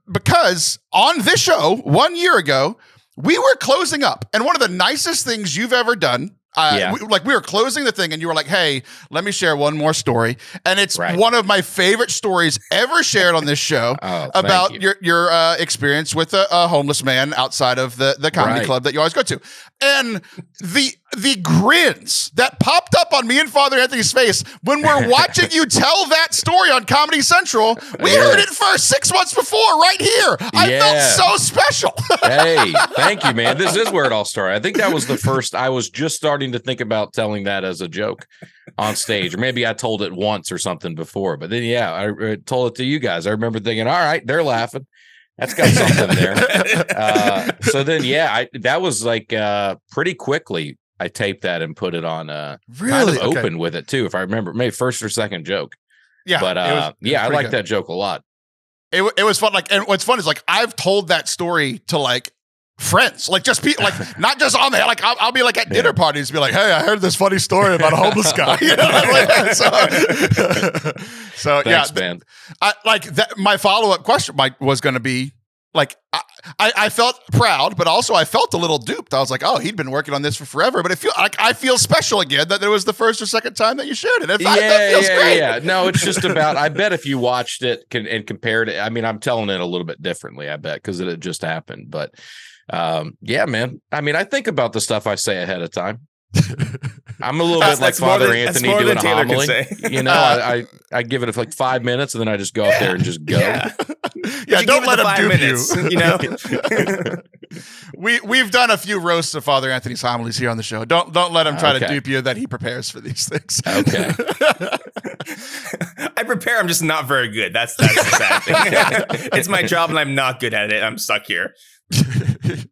Speaker 1: because on this show 1 year ago, we were closing up, and one of the nicest things you've ever done. We were closing the thing and you were like, hey, let me share one more story. And it's one of my favorite stories ever shared on this show about your experience with a homeless man outside of the comedy club that you always go to. And the grins that popped up on me and Father Anthony's face when we're watching you tell that story on Comedy Central, we heard it first 6 months before right here. I felt so special.
Speaker 3: Hey, thank you, man. This is where it all started. I think that was the first. I was just starting to think about telling that as a joke on stage, or maybe I told it once or something before, but then I told it to you guys. I remember thinking, all right, they're laughing. That's got something there. So then, that was like pretty quickly. I taped that and put it on. Kind of open with it too, if I remember, maybe first or second joke. Yeah, but I like that joke a lot.
Speaker 1: It was fun. Like, and what's fun is like I've told that story to like friends, like just people, like not just on there. Like I'll be like at dinner parties, be like, "Hey, I heard this funny story about a homeless guy." So
Speaker 3: thanks, man.
Speaker 1: My follow-up question was going to be like, I felt proud, but also I felt a little duped. I was like, oh, he'd been working on this for forever, but I feel special again that it was the first or second time that you shared it. That feels great.
Speaker 3: Yeah. No, it's just about, I bet if you watched it and compared it, I mean, I'm telling it a little bit differently, I bet, because it had just happened. But yeah, man. I mean, I think about the stuff I say ahead of time. I'm a little bit like Father Anthony doing a homily. You know, I give it like 5 minutes and then I just go up there and just go.
Speaker 1: Yeah, don't let him dupe
Speaker 4: minutes, you know.
Speaker 1: We've done a few roasts of Father Anthony's homilies here on the show. Don't let him try to dupe you that he prepares for these things.
Speaker 3: Okay.
Speaker 4: I prepare. I'm just not very good. That's the sad thing. It's my job and I'm not good at it. I'm stuck here.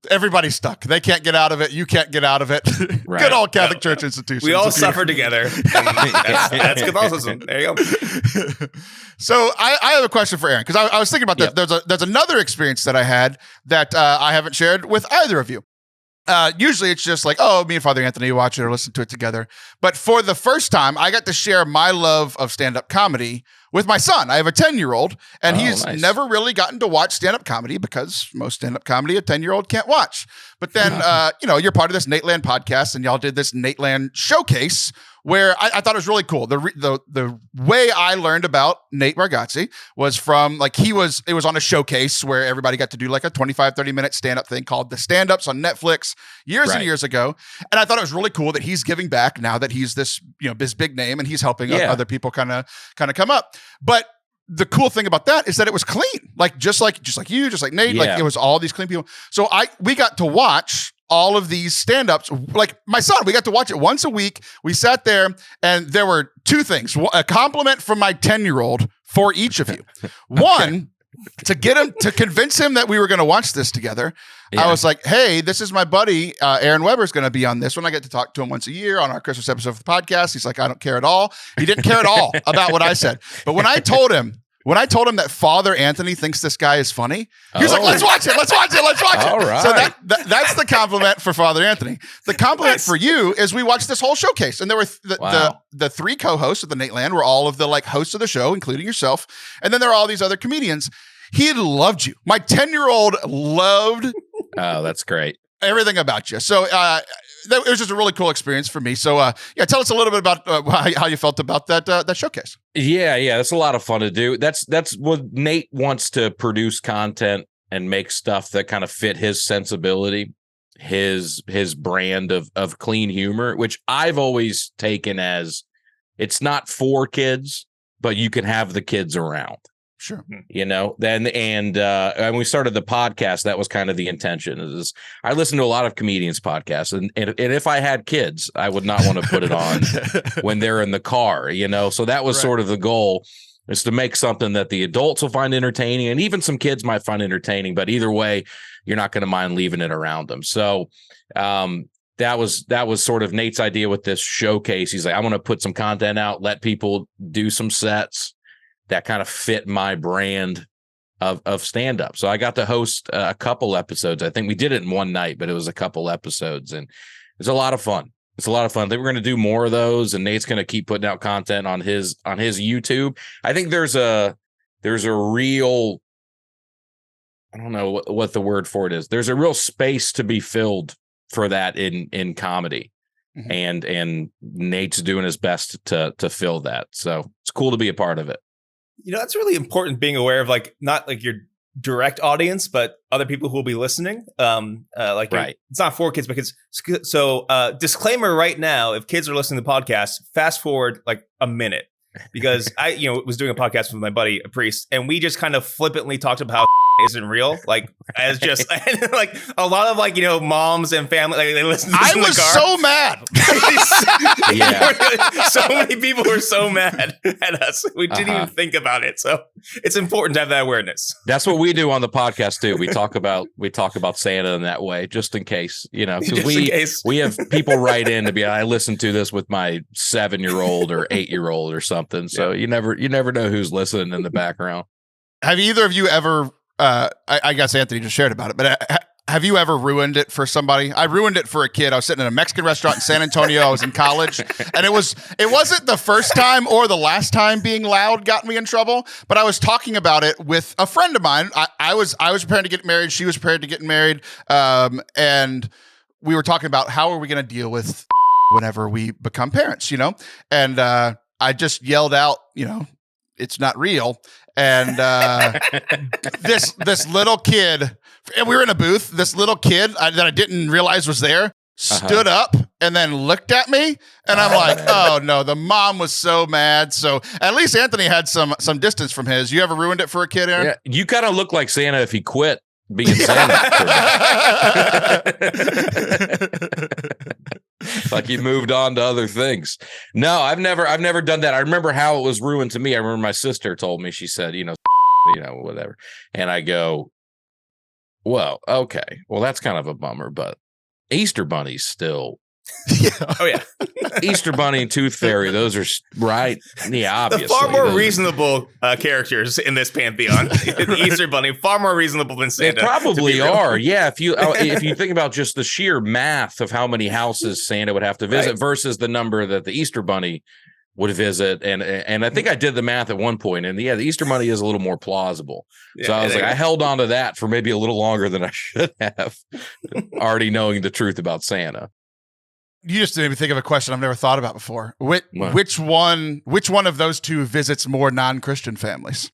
Speaker 1: Everybody's stuck. They can't get out of it. You can't get out of it.
Speaker 3: Right.
Speaker 1: Good old Catholic Church institution.
Speaker 4: We all suffer together. That's Catholicism. There you go.
Speaker 1: So I have a question for Aaron, because I was thinking about this. There's another experience that I had that I haven't shared with either of you. Usually it's just like, oh, me and Father Anthony watch it or listen to it together. But for the first time, I got to share my love of stand-up comedy with my son. I have a 10-year-old, and he's never really gotten to watch stand-up comedy because most stand-up comedy a 10-year-old can't watch. But then, you're part of this Nateland podcast, and y'all did this Nateland showcase where I thought it was really cool. The way I learned about Nate Bargatze was from it was on a showcase where everybody got to do like a 25, 30-minute stand-up thing called The Stand-Ups on Netflix years and years ago. And I thought it was really cool that he's giving back now that he's this big name and he's helping other people kind of come up. But the cool thing about that is that it was clean, just like you, just like Nate, it was all these clean people. So we got to watch all of these stand-ups. Like my son, we got to watch it once a week. We sat there and there were two things. A compliment from my 10-year-old for each of you. One, to convince him that we were going to watch this together. Yeah. I was like, hey, this is my buddy, Aaron Weber's going to be on this one. I get to talk to him once a year on our Christmas episode of the podcast. He's like, I don't care at all. He didn't care at all about what I said. But when I told him that Father Anthony thinks this guy is funny, he was like, let's watch it. All right. So that's the compliment for Father Anthony. The compliment for you is we watched this whole showcase, and there were the three co-hosts of the Nateland were all of the hosts of the show, including yourself. And then there are all these other comedians. He loved you. My 10-year-old loved.
Speaker 3: Oh, that's great.
Speaker 1: Everything about you. So it was just a really cool experience for me. So tell us a little bit about how you felt about that showcase.
Speaker 3: Yeah, that's a lot of fun to do. That's what Nate wants to produce content and make stuff that kind of fit his sensibility, his brand of clean humor, which I've always taken as it's not for kids, but you can have the kids around.
Speaker 1: Sure.
Speaker 3: Then and we started the podcast. That was kind of the intention. I listen to a lot of comedians' podcasts, and if I had kids, I would not want to put it on when they're in the car. So that was sort of the goal, is to make something that the adults will find entertaining, and even some kids might find entertaining. But either way, you're not going to mind leaving it around them. So that was sort of Nate's idea with this showcase. He's like, I want to put some content out, let people do some sets that kind of fit my brand of stand-up. So I got to host a couple episodes. I think we did it in one night, but it was a couple episodes, and it's a lot of fun. I think we're going to do more of those, and Nate's going to keep putting out content on his YouTube. I think there's a real, I don't know what the word for it is. There's a real space to be filled for that in comedy. Mm-hmm. And Nate's doing his best to fill that. So it's cool to be a part of it.
Speaker 4: That's really important, being aware of not your direct audience, but other people who will be listening. Right. It's not for kids because disclaimer right now, if kids are listening to the podcast, fast forward a minute, because I was doing a podcast with my buddy, a priest, and we just kind of flippantly talked about how isn't real, as just a lot of moms and family, they listen to this in the car.
Speaker 1: So mad.
Speaker 4: So many people were so mad at us. We didn't even think about it. So it's important to have that awareness.
Speaker 3: That's what we do on the podcast too. We talk about Santa in that way, just in case, because we have people write in to be, I listened to this with my 7-year-old or 8-year-old or something. So you never know who's listening in the background.
Speaker 1: Have either of you ever, I guess Anthony just shared about it, but Have you ever ruined it for somebody? I ruined it for a kid. I was sitting in a Mexican restaurant in San Antonio. I was in college, and it wasn't the first time or the last time being loud got me in trouble. But I was talking about it with a friend of mine. I was prepared to get married. She was prepared to get married, and we were talking about how are we going to deal with whenever we become parents, And I just yelled out, it's not real. And this little kid, and we were in a booth, this little kid that I didn't realize was there stood up and then looked at me. And I'm like, oh no, the mom was so mad. So at least Anthony had some distance from his. You ever ruined it for a kid, Aaron?
Speaker 3: Yeah, you kind of look like Santa if he quit being Santa. Like he moved on to other things. No, I've never done that. I remember how it was ruined to me. I remember my sister told me, she said, whatever. And I go, well, okay. Well, that's kind of a bummer, but Easter Bunny's still.
Speaker 4: Oh, yeah.
Speaker 3: Easter Bunny and Tooth Fairy, those are right. Yeah, obviously.
Speaker 4: The far more reasonable characters in this pantheon. The Easter Bunny, far more reasonable than Santa.
Speaker 3: They probably are. Yeah, if you think about just the sheer math of how many houses Santa would have to visit versus the number that the Easter Bunny would visit, and I think I did the math at one point, and the Easter Bunny is a little more plausible. So I was like, I held on to that for maybe a little longer than I should have, already knowing the truth about Santa.
Speaker 1: You just made me think of a question I've never thought about before. Which one of those two visits more non-Christian families?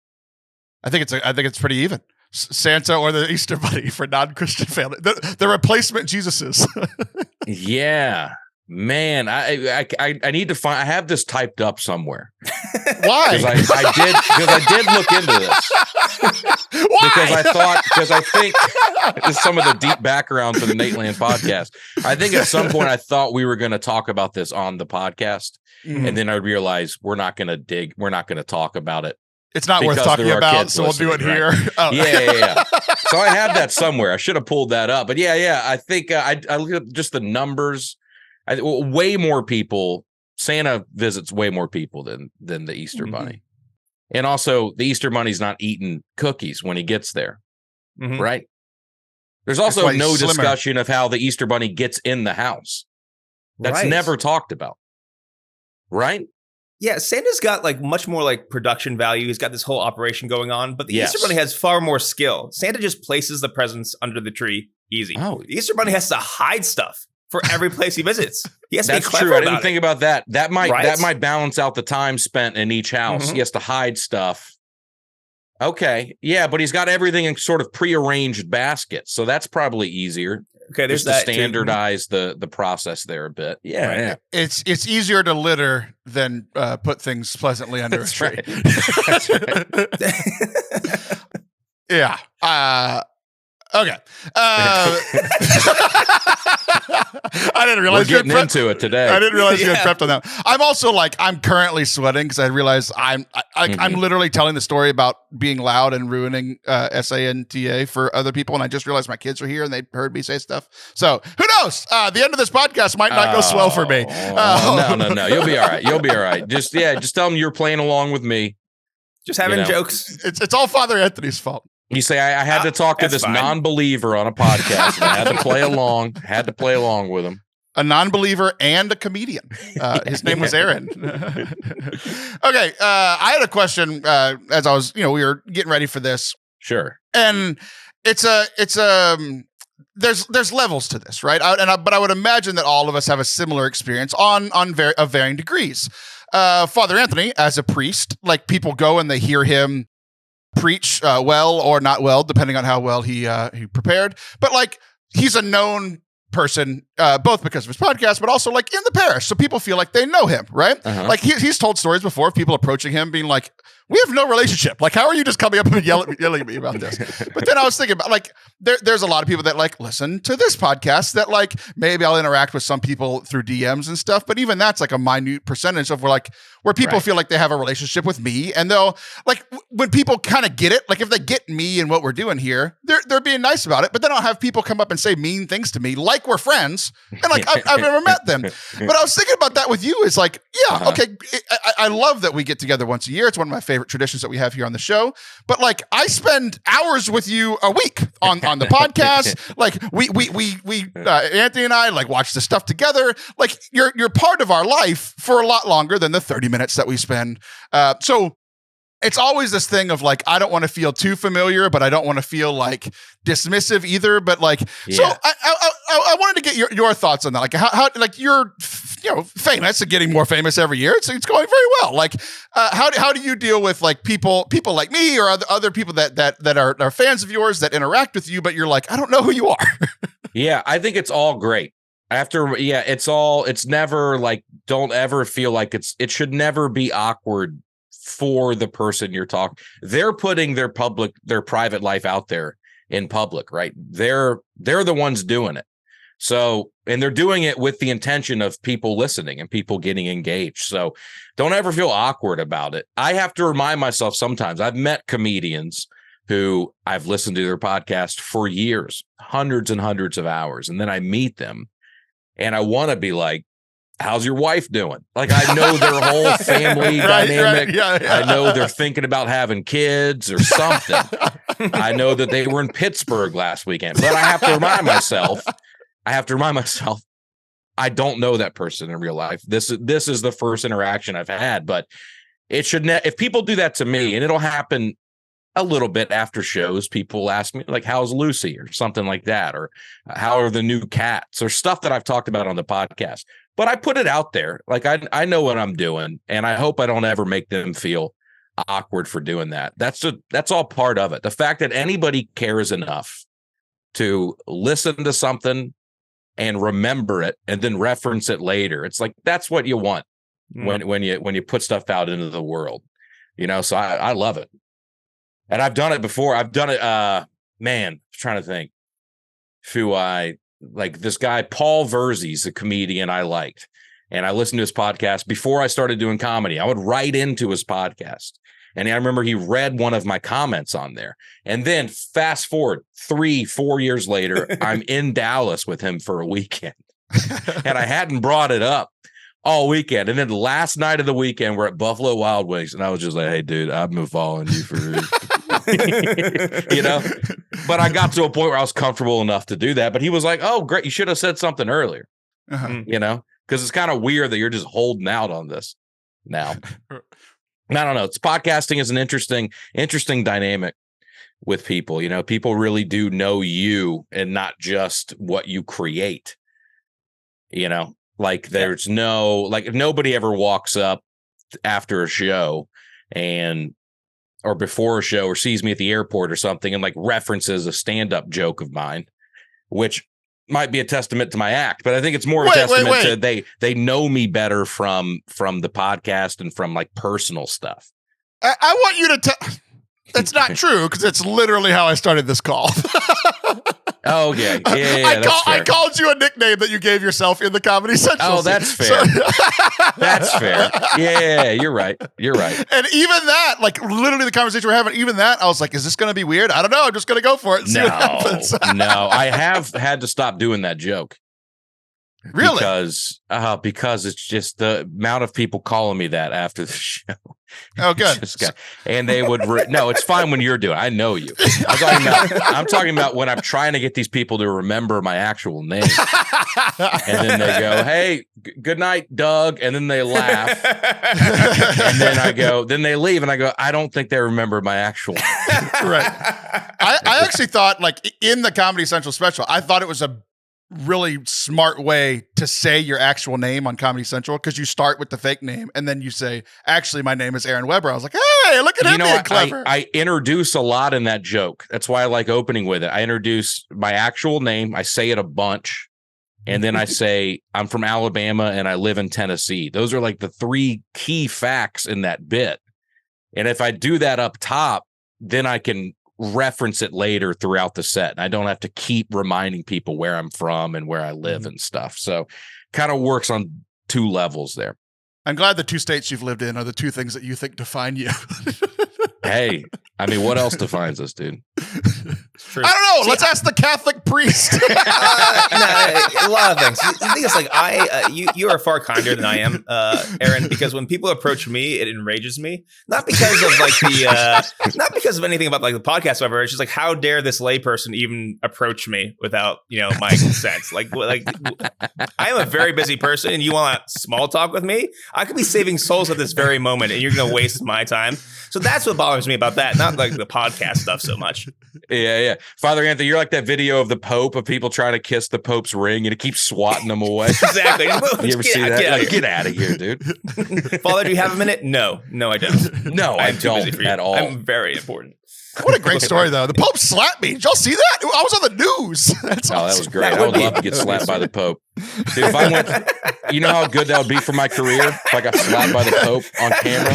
Speaker 1: I think it's pretty even. Santa or the Easter Bunny for non-Christian family. The replacement Jesuses.
Speaker 3: Yeah. Man, I need to find. I have this typed up somewhere.
Speaker 1: Why?
Speaker 3: Because I did look into this.
Speaker 1: Why?
Speaker 3: Because I think this is some of the deep background for the Nateland podcast. I think at some point I thought we were going to talk about this on the podcast, and then I realized we're not going to talk about it.
Speaker 1: It's not worth talking about, so we'll do it here.
Speaker 3: Right? Oh. Yeah. So I have that somewhere. I should have pulled that up, but yeah. I think I look at just the numbers. Way more people. Santa visits way more people than the Easter Bunny, and also the Easter Bunny's not eating cookies when he gets there, right? There's also no discussion of how the Easter Bunny gets in the house. That's never talked about, right?
Speaker 4: Yeah, Santa's got like much more like production value. He's got this whole operation going on, but the Easter Bunny has far more skill. Santa just places the presents under the tree, easy. Oh, the Easter Bunny has to hide stuff for every place he visits. He has to be clever about it. I didn't
Speaker 3: think about that. That might balance out the time spent in each house. He has to hide stuff. Okay, yeah, but he's got everything in sort of prearranged baskets, so that's probably easier.
Speaker 4: Okay, there's
Speaker 3: just to standardize the process there a bit. Yeah,
Speaker 1: It's easier to litter than put things pleasantly under a tree.
Speaker 3: That's right.
Speaker 1: Yeah. Okay. I didn't realize
Speaker 3: we're getting into it today.
Speaker 1: I didn't realize you had prepped on that. I'm also I'm currently sweating because I realized I'm literally telling the story about being loud and ruining SANTA for other people, and I just realized my kids are here and they heard me say stuff. So who knows? The end of this podcast might not go swell for me.
Speaker 3: No. You'll be all right. You'll be all right. Just tell them you're playing along with me.
Speaker 4: Just having jokes.
Speaker 1: It's all Father Anthony's fault.
Speaker 3: You say I had to talk to this non-believer on a podcast. And I had to play along. With him.
Speaker 1: A non-believer and a comedian. His name was Aaron. Okay, I had a question as I was, we were getting ready for this.
Speaker 3: Sure.
Speaker 1: And there's levels to this, right? But I would imagine that all of us have a similar experience of varying degrees. Father Anthony, as a priest, people go and they hear him preach well or not well, depending on how well he prepared. But he's a known person, both because of his podcast, but also in the parish, so people feel like they know him, right? He's told stories before of people approaching him, being like, "We have no relationship. How are you just coming up and yelling at me about this?" But then I was thinking about there's a lot of people that listen to this podcast that maybe I'll interact with some people through DMs and stuff, but even that's a minute percentage of where people feel like they have a relationship with me, and they'll when people kind of get it, if they get me and what we're doing here, they're being nice about it, but then I'll have people come up and say mean things to me we're friends, and I've never met them. But I was thinking about that with you. Is okay, I love that we get together once a year. It's one of my favorite favorite traditions that we have here on the show. But like, I spend hours with you a week on the podcast. Like we Anthony and I like watch the stuff together. Like you're part of our life for a lot longer than the 30 minutes that we spend. So it's always this thing of like, I don't want to feel too familiar, but I don't want to feel like dismissive either. But like, so I wanted to get your thoughts on that. Like how like you're, famous and getting more famous every year. It's going very well. Like, how do you deal with like people like me or other people that are fans of yours that interact with you, but you're like, I don't know who you are.
Speaker 3: Yeah, I think it's all great. It's never like, don't ever feel like it should never be awkward for the person you're talking. They're putting their private life out there in public, right? They're the ones doing it. So, and they're doing it with the intention of people listening and people getting engaged. So don't ever feel awkward about it. I have to remind myself sometimes. I've met comedians who I've listened to their podcast for years, hundreds and hundreds of hours. And then I meet them and I want to be like, how's your wife doing? Like, I know their whole family dynamic. Right. Yeah. I know they're thinking about having kids or something. I know that they were in Pittsburgh last weekend, but I have to remind myself, I don't know that person in real life. This is the first interaction I've had, but it should if people do that to me, and it'll happen a little bit after shows, people ask me like, how's Lucy or something like that, or how are the new cats or stuff that I've talked about on the podcast. But I put it out there. Like I know what I'm doing, and I hope I don't ever make them feel awkward for doing that. That's all part of it. The fact that anybody cares enough to listen to something and remember it and then reference it later. It's like, that's what you want when you put stuff out into the world, so I love it. And I've done it before. I've done it. I'm trying to think who I like. This guy, Paul Verzi's a comedian I liked, and I listened to his podcast before I started doing comedy. I would write into his podcast, and I remember he read one of my comments on there. And then fast forward 3-4 years later, I'm in Dallas with him for a weekend, and I hadn't brought it up all weekend. And then the last night of the weekend, we're at Buffalo Wild Wings, and I was just like, hey, dude, I've been following you for but I got to a point where I was comfortable enough to do that. But he was like, oh, great, you should have said something earlier, because it's kind of weird that you're just holding out on this now. I don't know. It's podcasting is an interesting dynamic with people. People really do know you and not just what you create. Like there's if nobody ever walks up after a show or before a show or sees me at the airport or something and like references a stand-up joke of mine, which might be a testament to my act, but I think it's more a testament to they know me better from the podcast and from like personal stuff.
Speaker 1: I want you to that's not true, because it's literally how I started this call.
Speaker 3: Oh, yeah.
Speaker 1: I called you a nickname that you gave yourself in the Comedy Central.
Speaker 3: Oh, that's fair. That's fair. Yeah, you're right.
Speaker 1: And even that, like literally the conversation we're having, even that, I was like, is this going to be weird? I don't know. I'm just going to go for it and see what happens.
Speaker 3: No, I have had to stop doing that joke.
Speaker 1: Really?
Speaker 3: Because it's just the amount of people calling me that after the show.
Speaker 1: Oh, good.
Speaker 3: And they would no, it's fine when you're doing it. I know you. I'm talking about when I'm trying to get these people to remember my actual name. And then they go, hey, good night, Doug. And then they laugh. And then they leave and I go, I don't think they remember my actual name.
Speaker 1: Right. I actually thought, like, in the Comedy Central special, I thought it was a really smart way to say your actual name on Comedy Central, because you start with the fake name and then you say, actually, my name is Aaron Weber. I was like, hey, look at him being clever.
Speaker 3: I introduce a lot in that joke. That's why I like opening with it. I introduce my actual name. I say it a bunch. And then I say, I'm from Alabama and I live in Tennessee. Those are like the 3 key facts in that bit. And if I do that up top, then I can reference it later throughout the set. And I don't have to keep reminding people where I'm from and where I live and stuff. So kind of works on 2 levels there.
Speaker 1: I'm glad the 2 states you've lived in are the 2 things that you think define you.
Speaker 3: Hey, I mean, what else defines us, dude?
Speaker 1: I don't know. Let's ask the Catholic priest.
Speaker 4: A lot of things. The thing is, like, you are far kinder than I am, Aaron. Because when people approach me, it enrages me. Not because of like not because of anything about like the podcast, or whatever. It's just like, how dare this layperson even approach me without my consent? Like I am a very busy person, and you want small talk with me? I could be saving souls at this very moment, and you're going to waste my time. So that's what bothers me about that. Not like the podcast stuff so much.
Speaker 3: Yeah. Father Anthony, you're like that video of the Pope of people trying to kiss the Pope's ring and it keeps swatting them away.
Speaker 4: Exactly.
Speaker 3: You ever see that? Get out of here, dude.
Speaker 4: Father, do you have a minute? No, I don't.
Speaker 3: No, I don't at all.
Speaker 4: I'm very important.
Speaker 1: What a great story, though. The Pope slapped me. Did y'all see that? I was on the news. That's awesome.
Speaker 3: That was great. I would love to get slapped by the Pope. Dude, if I went, you know how good that would be for my career if I got slapped by the Pope on camera?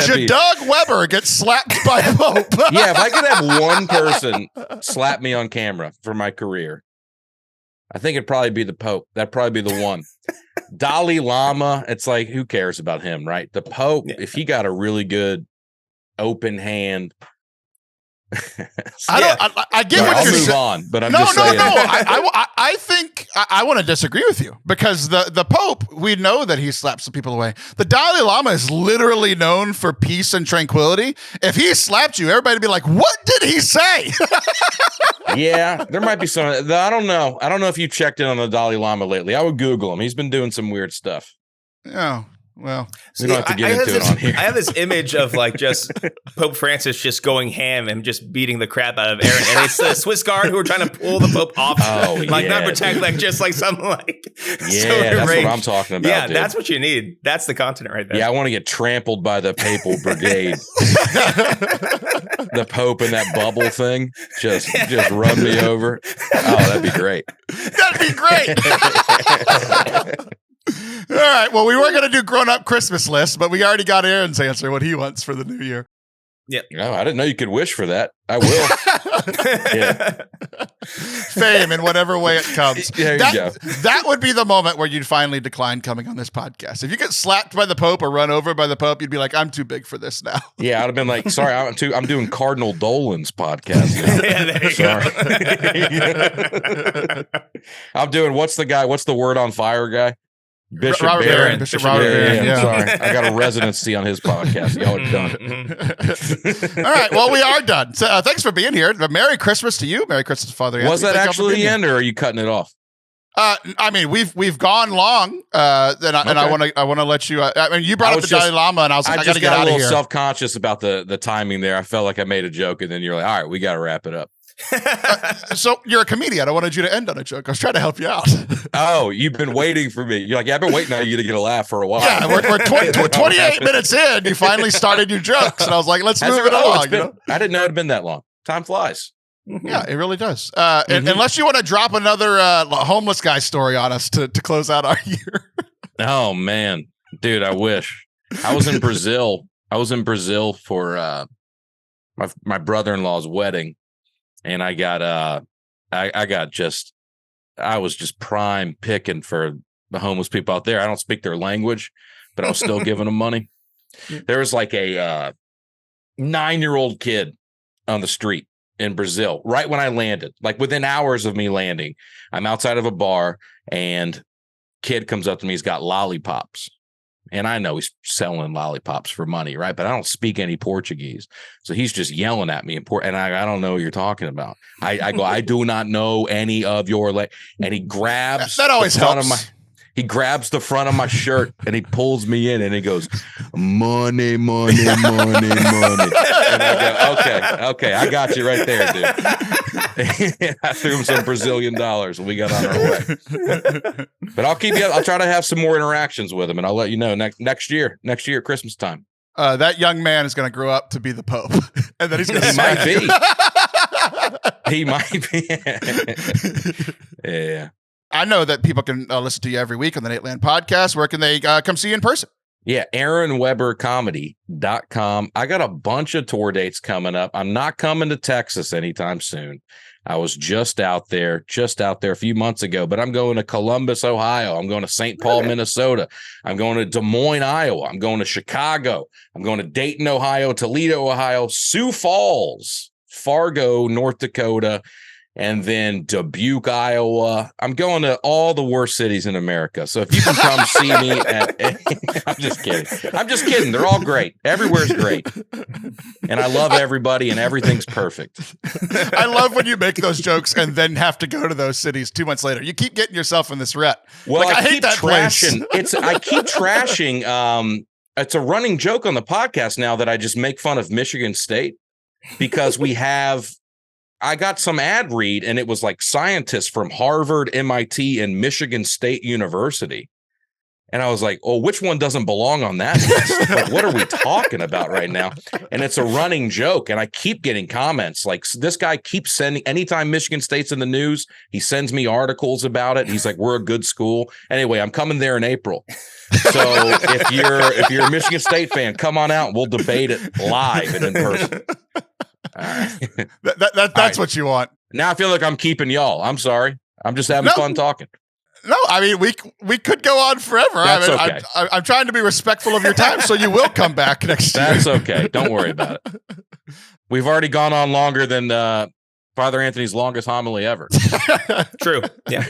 Speaker 1: Should Doug Weber get slapped by the Pope?
Speaker 3: Yeah, if I could have one person slap me on camera for my career, I think it'd probably be the Pope. That'd probably be the one. Dalai Lama, it's like, who cares about him, right? The Pope, if he got a really good open hand.
Speaker 1: I get what you're saying.
Speaker 3: Move on, but I'm just saying.
Speaker 1: No. I think I want to disagree with you because the Pope, we know that he slaps some people away. The Dalai Lama is literally known for peace and tranquility. If he slapped you, everybody would be like, "What did he say?"
Speaker 3: Yeah, there might be some. I don't know. I don't know if you checked in on the Dalai Lama lately. I would Google him. He's been doing some weird stuff.
Speaker 1: Oh. Well,
Speaker 3: we don't have to get into it on here.
Speaker 4: I have this image of like just Pope Francis just going ham and just beating the crap out of Aaron, and it's the Swiss Guard who are trying to pull the Pope off, not protect, like just like something like.
Speaker 3: Yeah, that's what I'm talking about.
Speaker 4: Yeah,
Speaker 3: dude.
Speaker 4: That's what you need. That's the content right there.
Speaker 3: Yeah, I want to get trampled by the Papal Brigade. The Pope in that bubble thing, just run me over. Oh, that'd be great.
Speaker 1: That'd be great. All right. Well, we were going to do grown-up Christmas list, but we already got Aaron's answer, what he wants for the new year.
Speaker 4: Yeah.
Speaker 3: No, I didn't know you could wish for that. I will. Yeah.
Speaker 1: Fame in whatever way it comes.
Speaker 3: There you go.
Speaker 1: That would be the moment where you'd finally decline coming on this podcast. If you get slapped by the Pope or run over by the Pope, you'd be like, I'm too big for this now.
Speaker 3: Yeah, I'd have been like, sorry, I'm doing Cardinal Dolan's podcast.
Speaker 4: Yeah, there you go.
Speaker 3: I'm doing, what's the word on fire guy? Bishop
Speaker 1: Robert
Speaker 3: Barron.
Speaker 1: Bishop Robert Barron.
Speaker 3: Yeah. Sorry. I got a residency on his podcast. Y'all are done.
Speaker 1: All right. Well, we are done. So thanks for being here. Merry Christmas to you. Merry Christmas, Father Anthony.
Speaker 3: Was that actually the end, or are you cutting it off?
Speaker 1: I mean, we've gone long, and I want to let you. I mean, you brought up the Dalai Lama, and I was like, I got to get out of here.
Speaker 3: I got a little self-conscious about the timing there. I felt like I made a joke, and then you're like, all right, we got to wrap it up.
Speaker 1: So you're a comedian. I wanted you to end on a joke. I was trying to help you out.
Speaker 3: Oh, you've been waiting for me. You're like, yeah, I've been waiting on you to get a laugh for a while.
Speaker 1: Yeah, we're 28 minutes in. You finally started your jokes, and I was like, let's move it along.
Speaker 3: I didn't know it'd been that long. Time flies.
Speaker 1: Yeah, it really does. Unless you want to drop another homeless guy story on us to close out our year.
Speaker 3: Oh man, dude, I wish. I was in Brazil. For my brother-in-law's wedding. And I was just prime picking for the homeless people out there. I don't speak their language, but I was still giving them money. There was like a 9-year-old kid on the street in Brazil right when I landed, like within hours of me landing. I'm outside of a bar and kid comes up to me. He's got lollipops. And I know he's selling lollipops for money, right? But I don't speak any Portuguese. So he's just yelling at me. And I don't know what you're talking about. I go, I do not know any of your and he grabs
Speaker 1: that always helps.
Speaker 3: He grabs the front of my shirt and he pulls me in and he goes, money, money, money, money. And I go, okay, I got you right there, dude. I threw him some Brazilian dollars and we got on our way. But I'll try to have some more interactions with him and I'll let you know next year at Christmas time.
Speaker 1: That young man is going to grow up to be the Pope. And then he's going to
Speaker 3: might be. He might be. Yeah.
Speaker 1: I know that people can listen to you every week on the Nate Land podcast. Where can they come see you in person?
Speaker 3: Yeah, AaronWeberComedy.com. I got a bunch of tour dates coming up. I'm not coming to Texas anytime soon. I was just out there a few months ago, but I'm going to Columbus, Ohio. I'm going to St. Paul, Minnesota. I'm going to Des Moines, Iowa. I'm going to Chicago. I'm going to Dayton, Ohio, Toledo, Ohio, Sioux Falls, Fargo, North Dakota, and then Dubuque, Iowa. I'm going to all the worst cities in America. So if you can come see me I'm just kidding. They're all great. Everywhere's great. And I love everybody and everything's perfect.
Speaker 1: I love when you make those jokes and then have to go to those cities 2 months later. You keep getting yourself in this rut.
Speaker 3: Well,
Speaker 1: like, I hate that
Speaker 3: trashing.
Speaker 1: place.
Speaker 3: I keep trashing. It's a running joke on the podcast now that I just make fun of Michigan State because I got some ad read and it was like scientists from Harvard, MIT, and Michigan State University. And I was like, oh, which one doesn't belong on that list? Like, what are we talking about right now? And it's a running joke. And I keep getting comments like this guy keeps sending, anytime Michigan State's in the news, he sends me articles about it. He's like, we're a good school. Anyway, I'm coming there in April. So if you're a Michigan State fan, come on out and we'll debate it live and in person.
Speaker 1: That's right. What you want.
Speaker 3: Now I feel like I'm keeping y'all. I'm sorry. I'm just having fun talking.
Speaker 1: No, I mean, we could go on forever.
Speaker 3: That's
Speaker 1: okay. I'm trying to be respectful of your time, so you will come back next year.
Speaker 3: That's okay. Don't worry about it. We've already gone on longer than Father Anthony's longest homily ever.
Speaker 4: True. Yeah.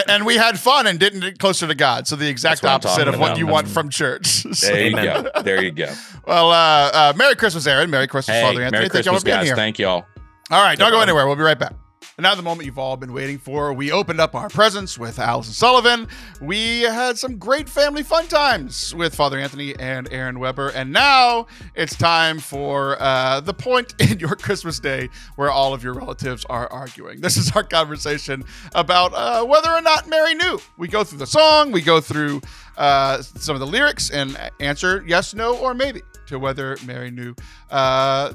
Speaker 1: And we had fun and didn't get closer to God. So the exact opposite of what you want from church.
Speaker 3: There you go. There you go.
Speaker 1: Well, Merry Christmas, Aaron. Merry Christmas, Father Anthony.
Speaker 3: Merry Christmas, guys. Thank y'all.
Speaker 1: All right. Don't go anywhere. We'll be right back. And now the moment you've all been waiting for. We opened up our presents with Allison Sullivan. We had some great family fun times with Father Anthony and Aaron Weber. And now it's time for the point in your Christmas day where all of your relatives are arguing. This is our conversation about whether or not Mary knew. We go through the song. We go through some of the lyrics and answer yes, no, or maybe to whether Mary knew.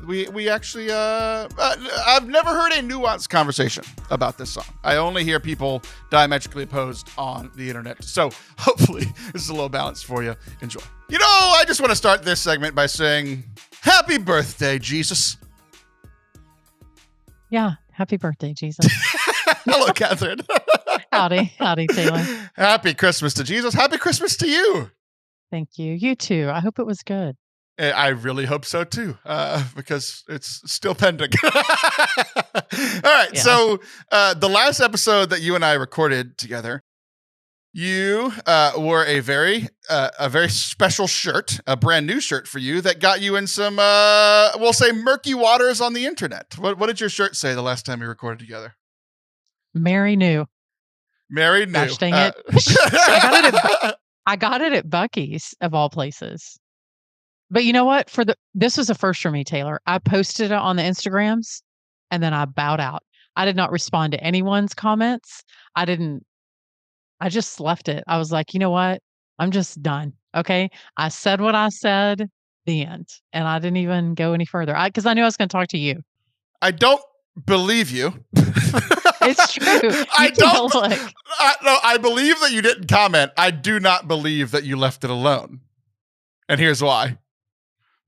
Speaker 1: We actually, I've never heard a nuanced conversation about this song. I only hear people diametrically opposed on the internet. So hopefully this is a little balance for you. Enjoy. You know, I just want to start this segment by saying, happy birthday, Jesus.
Speaker 5: Yeah. Happy birthday, Jesus.
Speaker 1: Hello, Kathryn.
Speaker 5: Howdy, Taylor.
Speaker 1: Happy Christmas to Jesus. Happy Christmas to you.
Speaker 5: Thank you. You too. I hope it was good.
Speaker 1: I really hope so too, because it's still pending. All right. Yeah. So the last episode that you and I recorded together, you wore a very special shirt, a brand new shirt for you that got you in some, we'll say, murky waters on the internet. What did your shirt say the last time we recorded together?
Speaker 5: Mary knew.
Speaker 1: Mary knew.
Speaker 5: Gosh dang it. I got it at Buc-ee's of all places. But you know what? This was a first for me, Taylor. I posted it on the Instagrams and then I bowed out. I did not respond to anyone's comments. I just left it. I was like, you know what? I'm just done. Okay. I said what I said, the end. And I didn't even go any further because I knew I was going to talk to you.
Speaker 1: I don't believe you.
Speaker 5: It's true.
Speaker 1: I believe that you didn't comment. I do not believe that you left it alone. And here's why.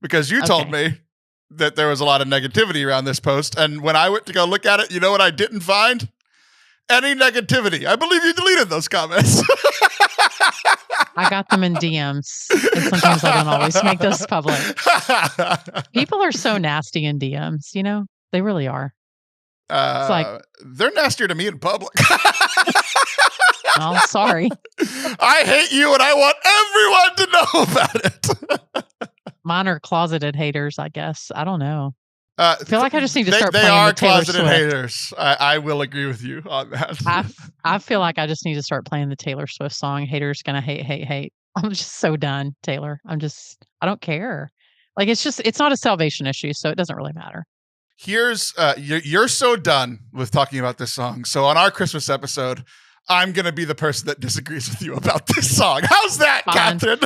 Speaker 1: Because you told me that there was a lot of negativity around this post. And when I went to go look at it, you know what I didn't find? Any negativity. I believe you deleted those comments.
Speaker 5: I got them in DMs. And sometimes I don't always make those public. People are so nasty in DMs, you know? They really are. It's like
Speaker 1: they're nastier to me in public.
Speaker 5: Oh, sorry.
Speaker 1: I hate you and I want everyone to know about it.
Speaker 5: Mine are closeted haters, I guess. I don't know. I feel like I just need to start playing the Taylor Swift.
Speaker 1: They are closeted haters. I will agree with you on that.
Speaker 5: I feel like I just need to start playing the Taylor Swift song. Haters gonna hate. I'm just so done, Taylor. I don't care. Like, it's not a salvation issue, so it doesn't really matter.
Speaker 1: Here's, you're so done with talking about this song. So on our Christmas episode, I'm going to be the person that disagrees with you about this song. How's that, Kathryn?